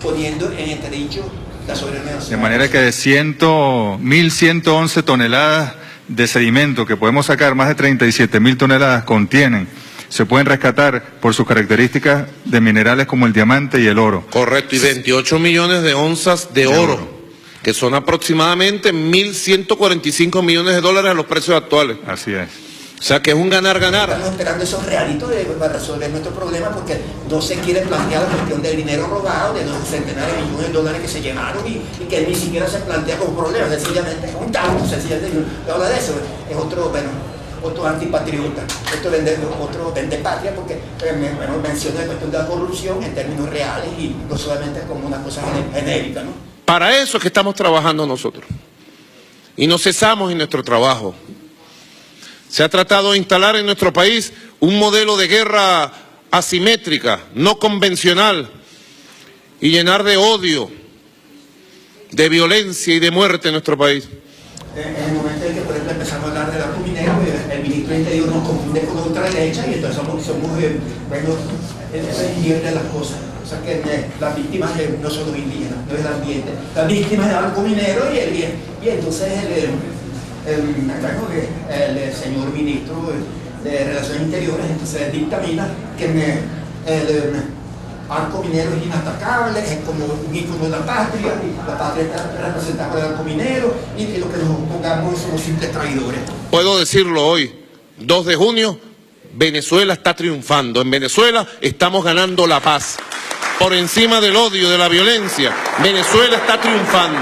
poniendo en entredicho la soberanía nacional. De manera que de 1.111 toneladas de sedimento que podemos sacar, más de 37.000 toneladas contienen, se pueden rescatar por sus características de minerales como el diamante y el oro. Correcto, y 28 millones de onzas de oro, que son aproximadamente 1.145 millones de dólares a los precios actuales. Así es. O sea que es un ganar-ganar. Estamos esperando esos realitos para resolver nuestro problema porque no se quiere plantear la cuestión del dinero robado, de los centenares de millones de dólares que se llevaron y que ni siquiera se plantea como problema, sencillamente es un tanto, sencillamente no habla de eso, es otro, bueno, otro antipatriota, otro vende patria porque menciona la cuestión de la corrupción en términos reales y no solamente como una cosa genérica, ¿no? Para eso es que estamos trabajando nosotros. Y no cesamos en nuestro trabajo. Se ha tratado de instalar en nuestro país un modelo de guerra asimétrica, no convencional, y llenar de odio, de violencia y de muerte en nuestro país. En el momento en que, por ejemplo, empezamos a hablar del arco minero, el ministro de Interior nos confunde con la ultraderecha y entonces somos bueno, eso invierte las cosas. O sea que las víctimas no son los indígenas, no es el ambiente. Las víctimas del arco minero y entonces el señor ministro de Relaciones Interiores entonces dictamina que el arco minero es inatacable, es como un ícono de la patria, y la patria está representada por el arco minero y lo que nos pongamos somos simples traidores. Puedo decirlo hoy, 2 de junio, Venezuela está triunfando. En Venezuela estamos ganando la paz. Por encima del odio, de la violencia, Venezuela está triunfando.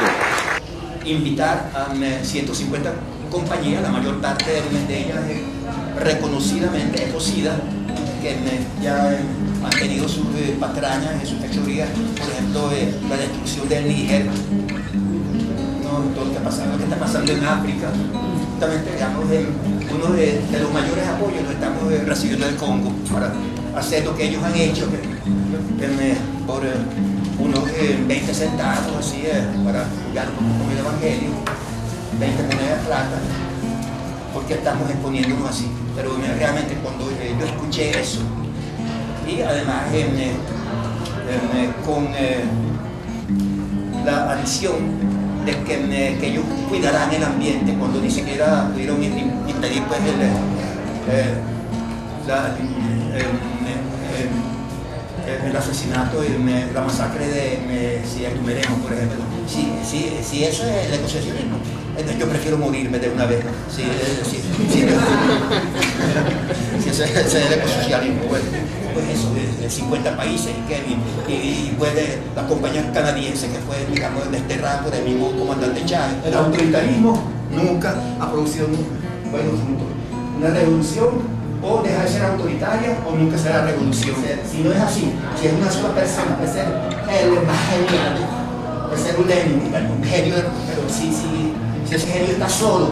Invitar a 150 compañías, la mayor parte de ellas reconocidamente ecocidas, que ya han tenido sus patrañas y sus fechorías, por ejemplo, la destrucción del Níger, todo lo que está pasando en África. Justamente, digamos, uno de los mayores apoyos lo estamos recibiendo del Congo para hacer lo que ellos han hecho, por unos 20 centavos, así, para jugar con el Evangelio, 20 monedas de plata, porque estamos exponiéndonos así. Pero realmente cuando yo escuché eso, y además con la adición de que ellos cuidarán el ambiente, cuando ni siquiera pudieron impedir pues el asesinato, la masacre de Tumeremo, por ejemplo. Si eso es el ecosocialismo, yo prefiero morirme de una vez. Si ese es el ecosocialismo, pues eso, de 50 países y pues las compañías canadienses que fue, digamos, desterrada por el mismo comandante Chávez. El autoritarismo nunca ha producido una revolución. O deja de ser autoritaria o nunca será revolución. Si no es así, si es una sola persona, puede ser el más genial, puede ser un genio, pero si ese genio está solo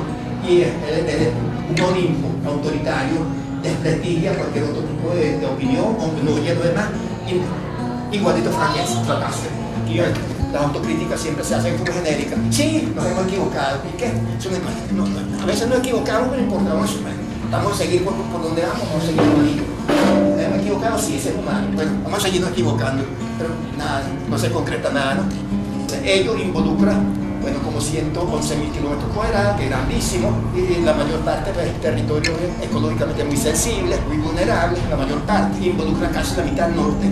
y él es un Olimpo autoritario, desprestigia cualquier otro tipo de opinión, aunque no oye lo demás, igualito fracaso. Y las autocríticas siempre se hacen como genéricas. Sí, nos hemos equivocado. ¿Y qué? A veces nos equivocamos, pero importamos eso. Vamos a seguir por donde vamos a seguir por ahí. ¿Nos hemos equivocado? Sí, ese es humano. Bueno, vamos a seguirnos equivocando, pero nada, no se concreta nada, ¿no? Ello involucra, bueno, como 111.000 kilómetros cuadrados, que es grandísimo, y la mayor parte de territorios ecológicamente muy sensibles, muy vulnerables, la mayor parte involucra casi la mitad norte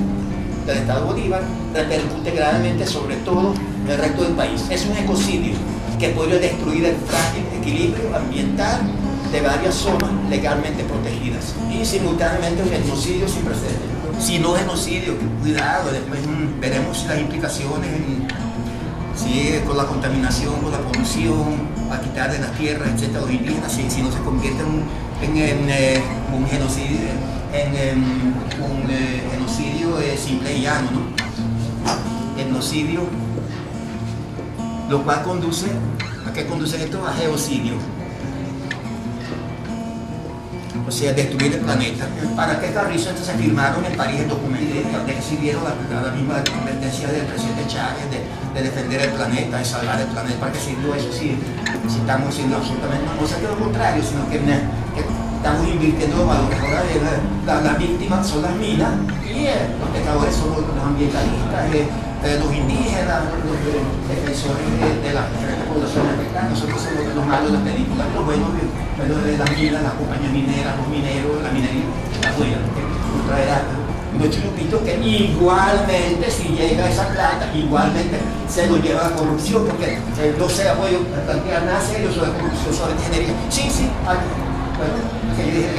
del estado Bolívar, repercute gravemente sobre todo en el resto del país. Es un ecocidio que podría destruir el frágil equilibrio ambiental de varias zonas legalmente protegidas y simultáneamente un genocidio sin precedentes. Si no genocidio, cuidado, después veremos las implicaciones con la contaminación, con la polución, a quitar de las tierras, etcétera, los indígenas, si no se convierte en un genocidio en un genocidio simple y llano, ¿no? Etnocidio, lo cual conduce, ¿a qué conduce esto? A geocidio. O sea, destruir el planeta. Para que Carrizo entonces firmaron en París el documento de que sirvieron la misma advertencia del presidente Chávez de defender el planeta, de salvar el planeta. ¿Para qué sirvió eso? Si estamos haciendo absolutamente no cosa que lo contrario, sino que estamos invirtiendo valores. Ahora las víctimas son las minas y los pecadores son los ambientalistas, los indígenas, los defensores de las poblaciones afectadas. Nosotros somos los malos de las películas, los buenos de las minas, las compañías mineras, los mineros, la minería, la buena, traerá unos chupitos que igualmente, si llega esa plata, igualmente se lo lleva la corrupción, porque no se apoyo plantear nada serio sobre corrupción, sobre ingeniería. Sí, hay, bueno, que yo dije,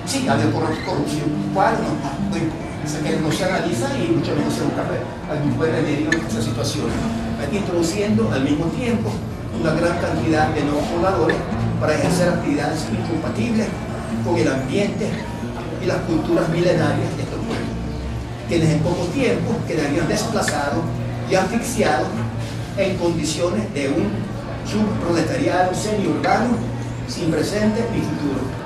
sí, había corrupción. ¿Cuál? No, que no se analiza y mucho menos se busca algún buen remedio en esa situación. Introduciendo al mismo tiempo una gran cantidad de nuevos pobladores para ejercer actividades incompatibles con el ambiente y las culturas milenarias de estos pueblos, quienes en poco tiempo quedarían desplazados y asfixiados en condiciones de un subproletariado semiurbano sin presente ni futuro.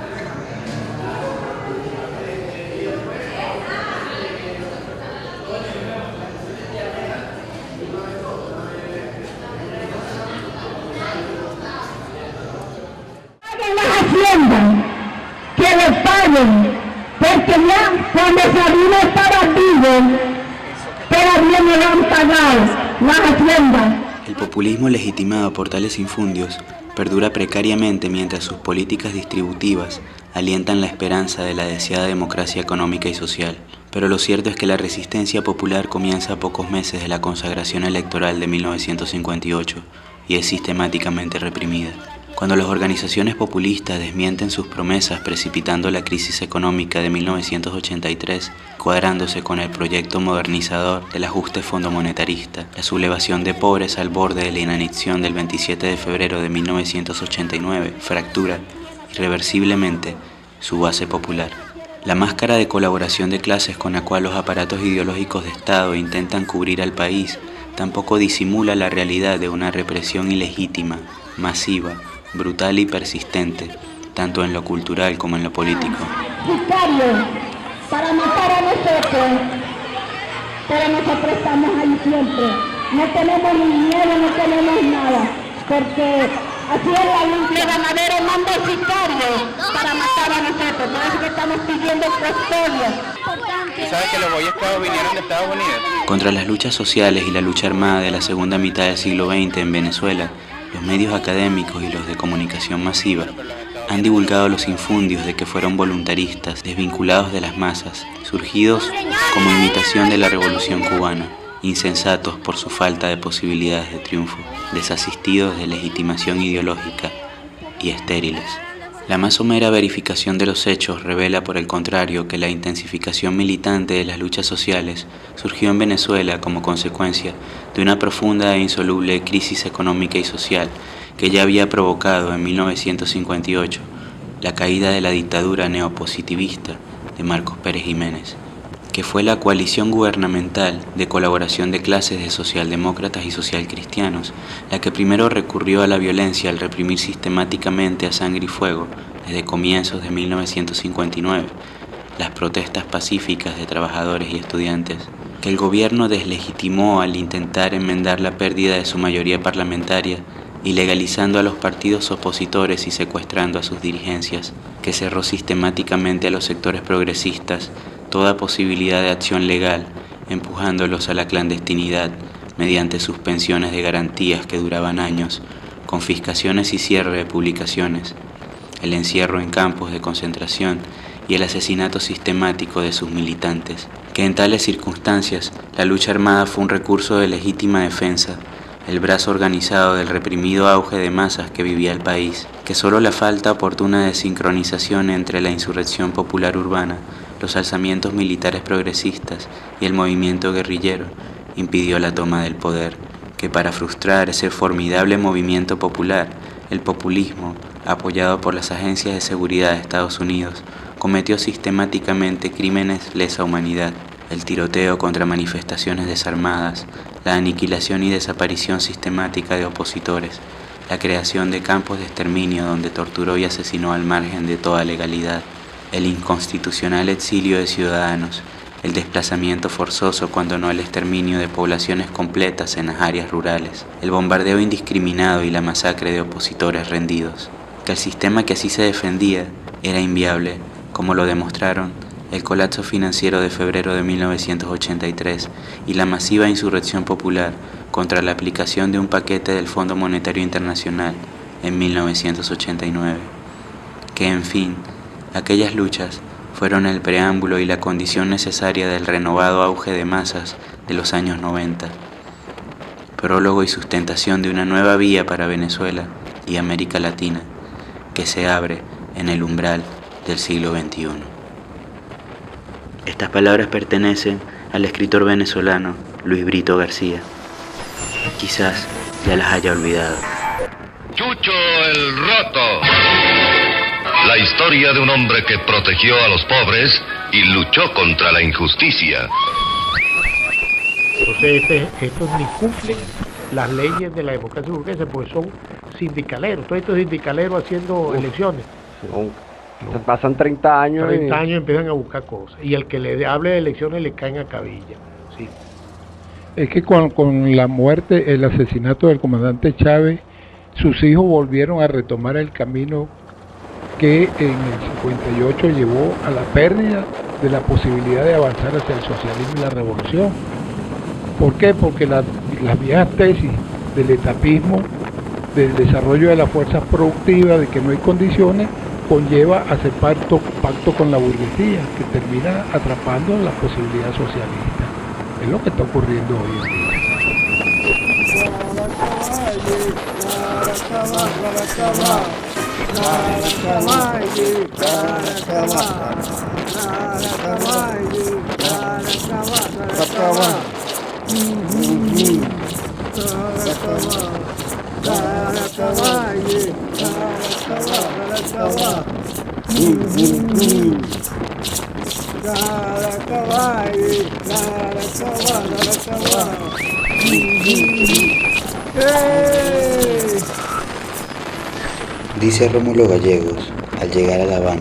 Que les paguen, porque ya cuando Sabino estaba vivo, todavía no le han pagado las haciendas. El populismo legitimado por tales infundios perdura precariamente mientras sus políticas distributivas alientan la esperanza de la deseada democracia económica y social. Pero lo cierto es que la resistencia popular comienza a pocos meses de la consagración electoral de 1958 y es sistemáticamente reprimida. Cuando las organizaciones populistas desmienten sus promesas precipitando la crisis económica de 1983, cuadrándose con el proyecto modernizador del ajuste fondomonetarista, la sublevación de pobres al borde de la inanición del 27 de febrero de 1989 fractura irreversiblemente su base popular. La máscara de colaboración de clases con la cual los aparatos ideológicos de Estado intentan cubrir al país tampoco disimula la realidad de una represión ilegítima, masiva, brutal y persistente, tanto en lo cultural como en lo político. Sicarios, para matar a nosotros, pero nosotros estamos ahí siempre. No tenemos ni miedo, no tenemos nada, porque así es la ley. Le van a ver el mando sicarios para matar a nosotros, por eso que estamos pidiendo custodia. ¿Sabes que los Boy Scouts vinieron de Estados Unidos? Contra las luchas sociales y la lucha armada de la segunda mitad del siglo XX en Venezuela, los medios académicos y los de comunicación masiva han divulgado los infundios de que fueron voluntaristas desvinculados de las masas, surgidos como imitación de la revolución cubana, insensatos por su falta de posibilidades de triunfo, desasistidos de legitimación ideológica y estériles. La más somera verificación de los hechos revela, por el contrario, que la intensificación militante de las luchas sociales surgió en Venezuela como consecuencia de una profunda e insoluble crisis económica y social que ya había provocado en 1958 la caída de la dictadura neopositivista de Marcos Pérez Jiménez, que fue la coalición gubernamental de colaboración de clases de socialdemócratas y socialcristianos la que primero recurrió a la violencia al reprimir sistemáticamente a sangre y fuego, desde comienzos de 1959, las protestas pacíficas de trabajadores y estudiantes, que el gobierno deslegitimó al intentar enmendar la pérdida de su mayoría parlamentaria, ilegalizando a los partidos opositores y secuestrando a sus dirigencias, que cerró sistemáticamente a los sectores progresistas toda posibilidad de acción legal, empujándolos a la clandestinidad mediante suspensiones de garantías que duraban años, confiscaciones y cierre de publicaciones, el encierro en campos de concentración y el asesinato sistemático de sus militantes, que en tales circunstancias la lucha armada fue un recurso de legítima defensa, el brazo organizado del reprimido auge de masas que vivía el país, que solo la falta oportuna de sincronización entre la insurrección popular urbana, los alzamientos militares progresistas y el movimiento guerrillero impidió la toma del poder, que para frustrar ese formidable movimiento popular, el populismo apoyado por las agencias de seguridad de Estados Unidos, cometió sistemáticamente crímenes lesa humanidad, el tiroteo contra manifestaciones desarmadas, la aniquilación y desaparición sistemática de opositores, la creación de campos de exterminio donde torturó y asesinó al margen de toda legalidad, el inconstitucional exilio de ciudadanos, el desplazamiento forzoso cuando no el exterminio de poblaciones completas en las áreas rurales, el bombardeo indiscriminado y la masacre de opositores rendidos. Que el sistema que así se defendía era inviable, como lo demostraron el colapso financiero de febrero de 1983 y la masiva insurrección popular contra la aplicación de un paquete del Fondo Monetario Internacional en 1989. Que, en fin, aquellas luchas fueron el preámbulo y la condición necesaria del renovado auge de masas de los años 90, prólogo y sustentación de una nueva vía para Venezuela y América Latina, que se abre en el umbral del siglo XXI. Estas palabras pertenecen al escritor venezolano Luis Brito García. Quizás ya las haya olvidado. Chucho el Roto. La historia de un hombre que protegió a los pobres y luchó contra la injusticia. Entonces estos ni cumplen las leyes de la democracia burguesa porque son sindicaleros, todos estos sindicaleros haciendo elecciones. Se pasan 30 años. 30 años empiezan a buscar cosas y el que le hable de elecciones le caen a cabilla. Sí. Es que con la muerte, el asesinato del comandante Chávez, sus hijos volvieron a retomar el camino que en el 58 llevó a la pérdida de la posibilidad de avanzar hacia el socialismo y la revolución. ¿Por qué? Porque las viejas tesis del etapismo, del desarrollo de las fuerzas productivas, de que no hay condiciones, conlleva a hacer pacto con la burguesía, que termina atrapando la posibilidad socialista. Es lo que está ocurriendo hoy en día. Dice Rómulo Gallegos, al llegar a La Habana,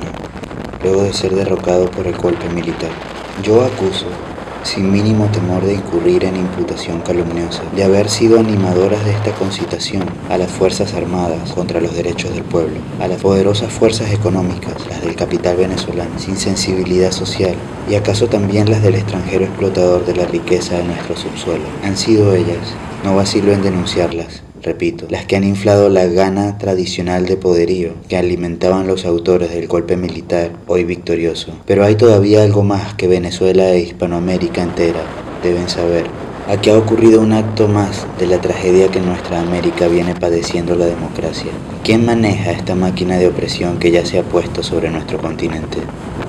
luego de ser derrocado por el golpe militar: yo acuso, sin mínimo temor de incurrir en imputación calumniosa, de haber sido animadoras de esta concitación a las Fuerzas Armadas contra los derechos del pueblo, a las poderosas fuerzas económicas, las del capital venezolano, sin sensibilidad social, y acaso también las del extranjero explotador de la riqueza de nuestro subsuelo. Han sido ellas, no vacilo en denunciarlas, repito, las que han inflado la gana tradicional de poderío que alimentaban los autores del golpe militar, hoy victorioso. Pero hay todavía algo más que Venezuela e Hispanoamérica entera deben saber. Aquí ha ocurrido un acto más de la tragedia que en nuestra América viene padeciendo la democracia. ¿Quién maneja esta máquina de opresión que ya se ha puesto sobre nuestro continente?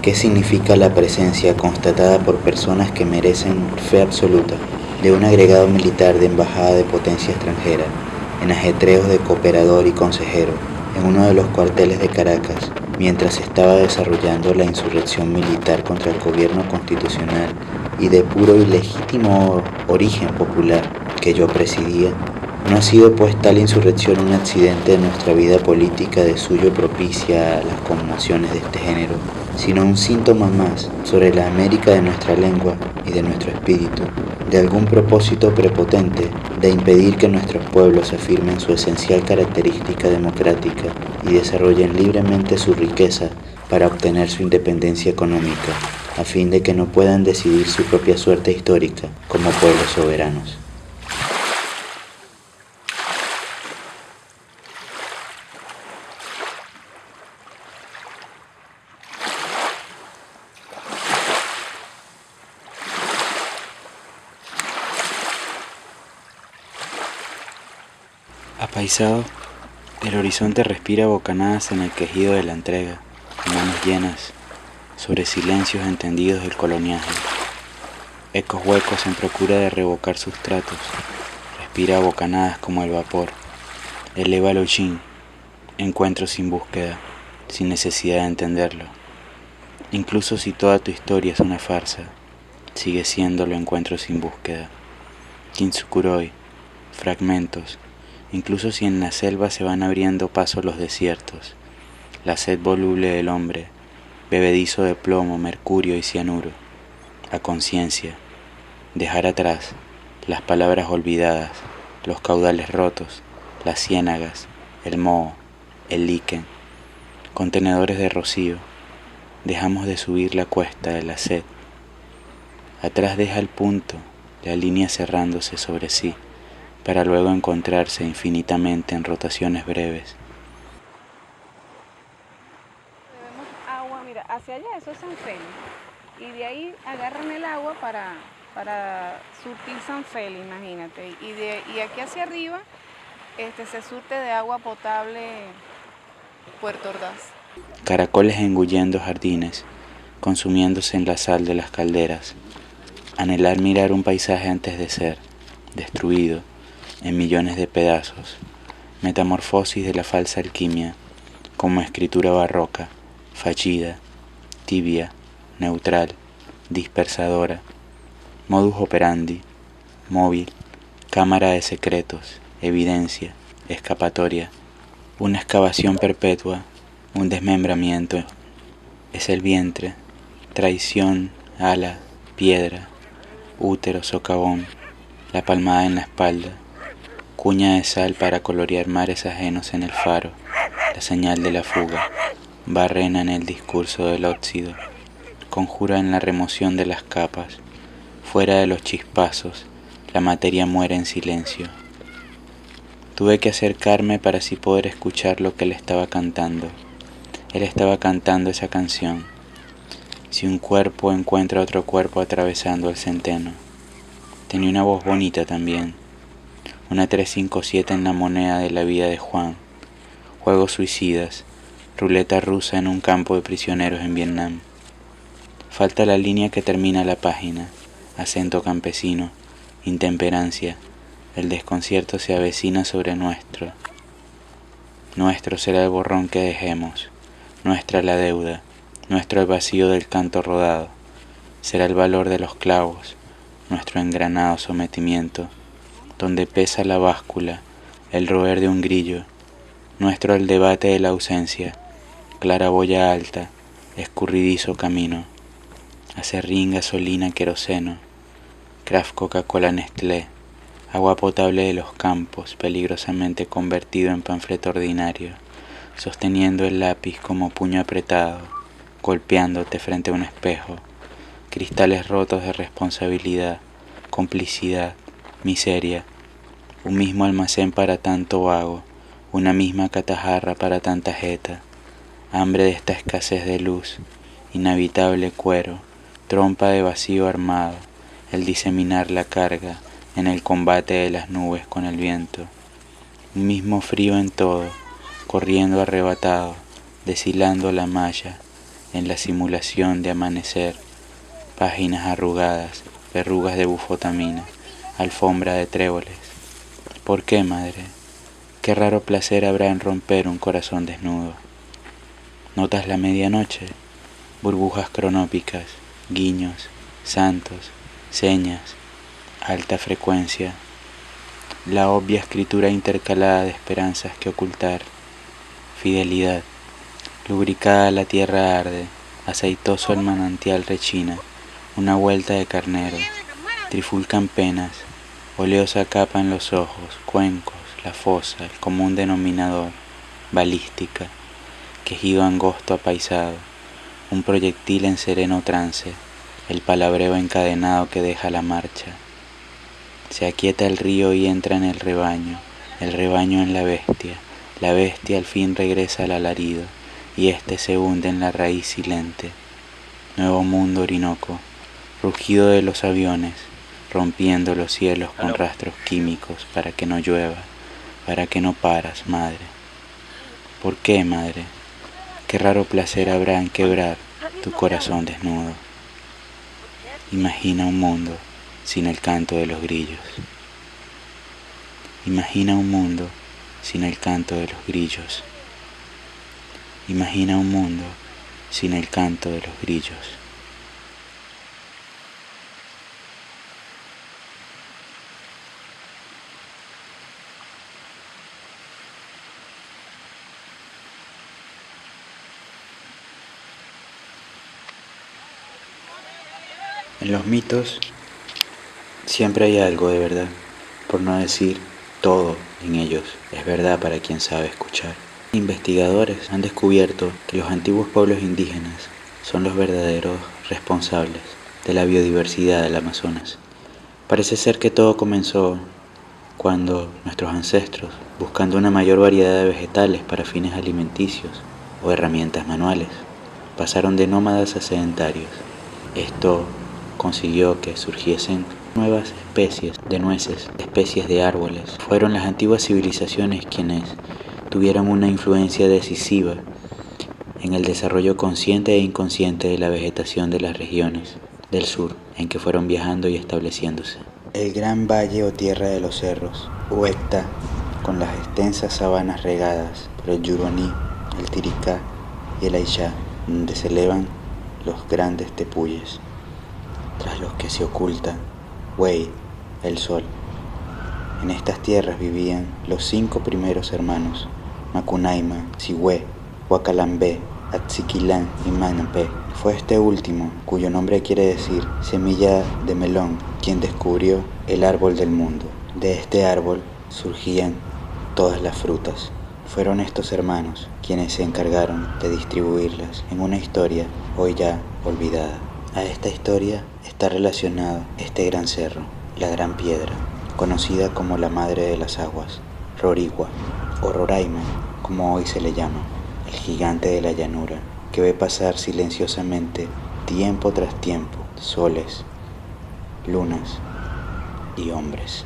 ¿Qué significa la presencia constatada por personas que merecen fe absoluta de un agregado militar de embajada de potencia extranjera, en ajetreos de cooperador y consejero, en uno de los cuarteles de Caracas, mientras estaba desarrollando la insurrección militar contra el gobierno constitucional y de puro y legítimo origen popular que yo presidía? ¿No ha sido pues tal insurrección un accidente de nuestra vida política de suyo propicia a las conmociones de este género, sino un síntoma más sobre la América de nuestra lengua y de nuestro espíritu, de algún propósito prepotente de impedir que nuestros pueblos afirmen su esencial característica democrática y desarrollen libremente su riqueza para obtener su independencia económica, a fin de que no puedan decidir su propia suerte histórica como pueblos soberanos? Apaisado, el horizonte respira bocanadas en el quejido de la entrega, con manos llenas, sobre silencios entendidos del coloniaje. Ecos huecos en procura de revocar sustratos, respira bocanadas como el vapor, eleva el hollín, Encuentro sin búsqueda, sin necesidad de entenderlo. Incluso si toda tu historia es una farsa, sigue siéndolo encuentro sin búsqueda. Kintsukuroi, fragmentos, incluso si en la selva se van abriendo paso los desiertos, la sed voluble del hombre, bebedizo de plomo, mercurio y cianuro, a conciencia, dejar atrás las palabras olvidadas, los caudales rotos, las ciénagas, el moho, el líquen, contenedores de rocío, dejamos de subir la cuesta de la sed. Atrás deja el punto, la línea cerrándose sobre sí, para luego encontrarse infinitamente en rotaciones breves. Bebemos agua, mira, hacia allá eso es San Félix, y de ahí agarran el agua para surtir San Félix, imagínate, y aquí hacia arriba se surte de agua potable Puerto Ordaz. Caracoles engullendo jardines, consumiéndose en la sal de las calderas, anhelar mirar un paisaje antes de ser destruido en millones de pedazos, metamorfosis de la falsa alquimia, como escritura barroca, fallida, tibia, neutral, dispersadora, modus operandi, móvil, cámara de secretos, evidencia, escapatoria, una excavación perpetua, un desmembramiento, es el vientre, traición, ala, piedra, útero, socavón, la palmada en la espalda, cuña de sal para colorear mares ajenos en el faro, la señal de la fuga, barrena en el discurso del óxido, conjura en la remoción de las capas, fuera de los chispazos, la materia muere en silencio. Tuve que acercarme para así poder escuchar lo que él estaba cantando. Él estaba cantando esa canción. Si un cuerpo encuentra otro cuerpo atravesando el centeno. Tenía una voz bonita también. Una 357 en la moneda de la vida de Juan. Juegos suicidas. Ruleta rusa en un campo de prisioneros en Vietnam. Falta la línea que termina la página. Acento campesino. Intemperancia. El desconcierto se avecina sobre nuestro. Nuestro será el borrón que dejemos. Nuestra la deuda. Nuestro el vacío del canto rodado. Será el valor de los clavos. Nuestro engranado sometimiento. Donde pesa la báscula. El roer de un grillo. Nuestro el debate de la ausencia. Claraboya alta. Escurridizo camino. Acerrín, gasolina, queroseno. Kraft, Coca-Cola, Nestlé. Agua potable de los campos, peligrosamente convertido en panfleto ordinario, sosteniendo el lápiz como puño apretado, golpeándote frente a un espejo, cristales rotos de responsabilidad, complicidad, miseria, un mismo almacén para tanto vago, una misma catajarra para tanta jeta, hambre de esta escasez de luz, inhabitable cuero, trompa de vacío armado, el diseminar la carga, en el combate de las nubes con el viento, un mismo frío en todo, corriendo arrebatado, deshilando la malla, en la simulación de amanecer, páginas arrugadas, verrugas de bufotamina, alfombra de tréboles. ¿Por qué, madre? Qué raro placer habrá en romper un corazón desnudo. ¿Notas la medianoche? Burbujas cronópicas, guiños, santos, señas, alta frecuencia, la obvia escritura intercalada de esperanzas que ocultar, fidelidad, lubricada la tierra arde, aceitoso el manantial rechina, una vuelta de carnero, trifulcan penas, oleosa capa en los ojos, cuencos, la fosa, el común denominador, balística, quejido angosto apaisado, un proyectil en sereno trance, el palabreo encadenado que deja la marcha. Se aquieta el río y entra en el rebaño en la bestia al fin regresa al alarido, y éste se hunde en la raíz silente. Nuevo mundo Orinoco, rugido de los aviones, rompiendo los cielos con rastros químicos para que no llueva, para que no paras, madre. ¿Por qué, madre? Qué raro placer habrá en quebrar tu corazón desnudo. Imagina un mundo sin el canto de los grillos. Imagina un mundo sin el canto de los grillos. Imagina un mundo sin el canto de los grillos. En los mitos siempre hay algo de verdad, por no decir todo en ellos es verdad para quien sabe escuchar. Investigadores han descubierto que los antiguos pueblos indígenas son los verdaderos responsables de la biodiversidad del Amazonas. Parece ser que todo comenzó cuando nuestros ancestros, buscando una mayor variedad de vegetales para fines alimenticios o herramientas manuales, pasaron de nómadas a sedentarios. Esto consiguió que surgiesen nuevas especies de nueces, especies de árboles. Fueron las antiguas civilizaciones quienes tuvieron una influencia decisiva en el desarrollo consciente e inconsciente de la vegetación de las regiones del sur en que fueron viajando y estableciéndose. El gran valle o tierra de los cerros, Huecta, con las extensas sabanas regadas por el Yuroní, el Tiricá y el Aishá, donde se elevan los grandes tepuyes, tras los que se oculta Wei, el sol. En estas tierras vivían los 5 primeros hermanos, Macunaima, Sigüe, Huacalambé, Atziquilán y Manapé. Fue este último, cuyo nombre quiere decir semilla de melón, quien descubrió el árbol del mundo. De este árbol surgían todas las frutas. Fueron estos hermanos quienes se encargaron de distribuirlas en una historia hoy ya olvidada. A esta historia está relacionado este gran cerro, la Gran Piedra, conocida como la Madre de las Aguas, Rorigua, o Roraima, como hoy se le llama, el gigante de la llanura, que ve pasar silenciosamente, tiempo tras tiempo, soles, lunas y hombres.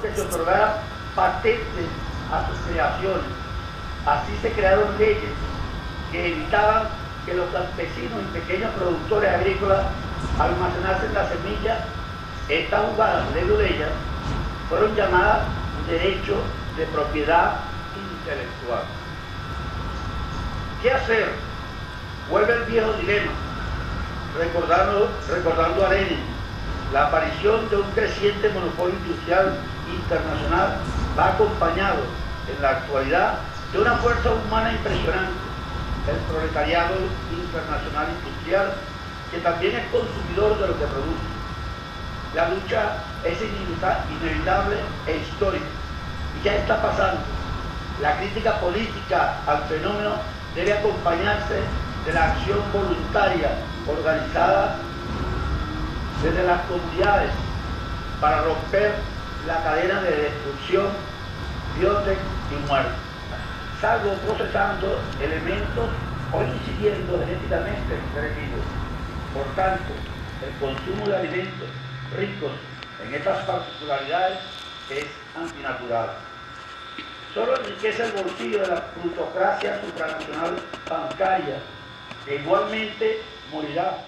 Que se otorgaran patentes a sus creaciones. Así se crearon leyes que evitaban que los campesinos y pequeños productores agrícolas almacenasen las semillas. Estas jugadas luego de ellas fueron llamadas derechos de propiedad intelectual. ¿Qué hacer? Vuelve el viejo dilema, recordando a Lenin. La aparición de un creciente monopolio industrial internacional va acompañado en la actualidad de una fuerza humana impresionante, el proletariado internacional industrial, que también es consumidor de lo que produce. La lucha es inevitable e histórica y ya está pasando. La crítica política al fenómeno debe acompañarse de la acción voluntaria organizada desde las comunidades para romper la cadena de destrucción, biotech y muerte, salvo procesando elementos o incidiendo genéticamente en seres vivos. Por tanto, el consumo de alimentos ricos en estas particularidades es antinatural. Solo enriquece el bolsillo de la plutocracia supranacional bancaria, que igualmente morirá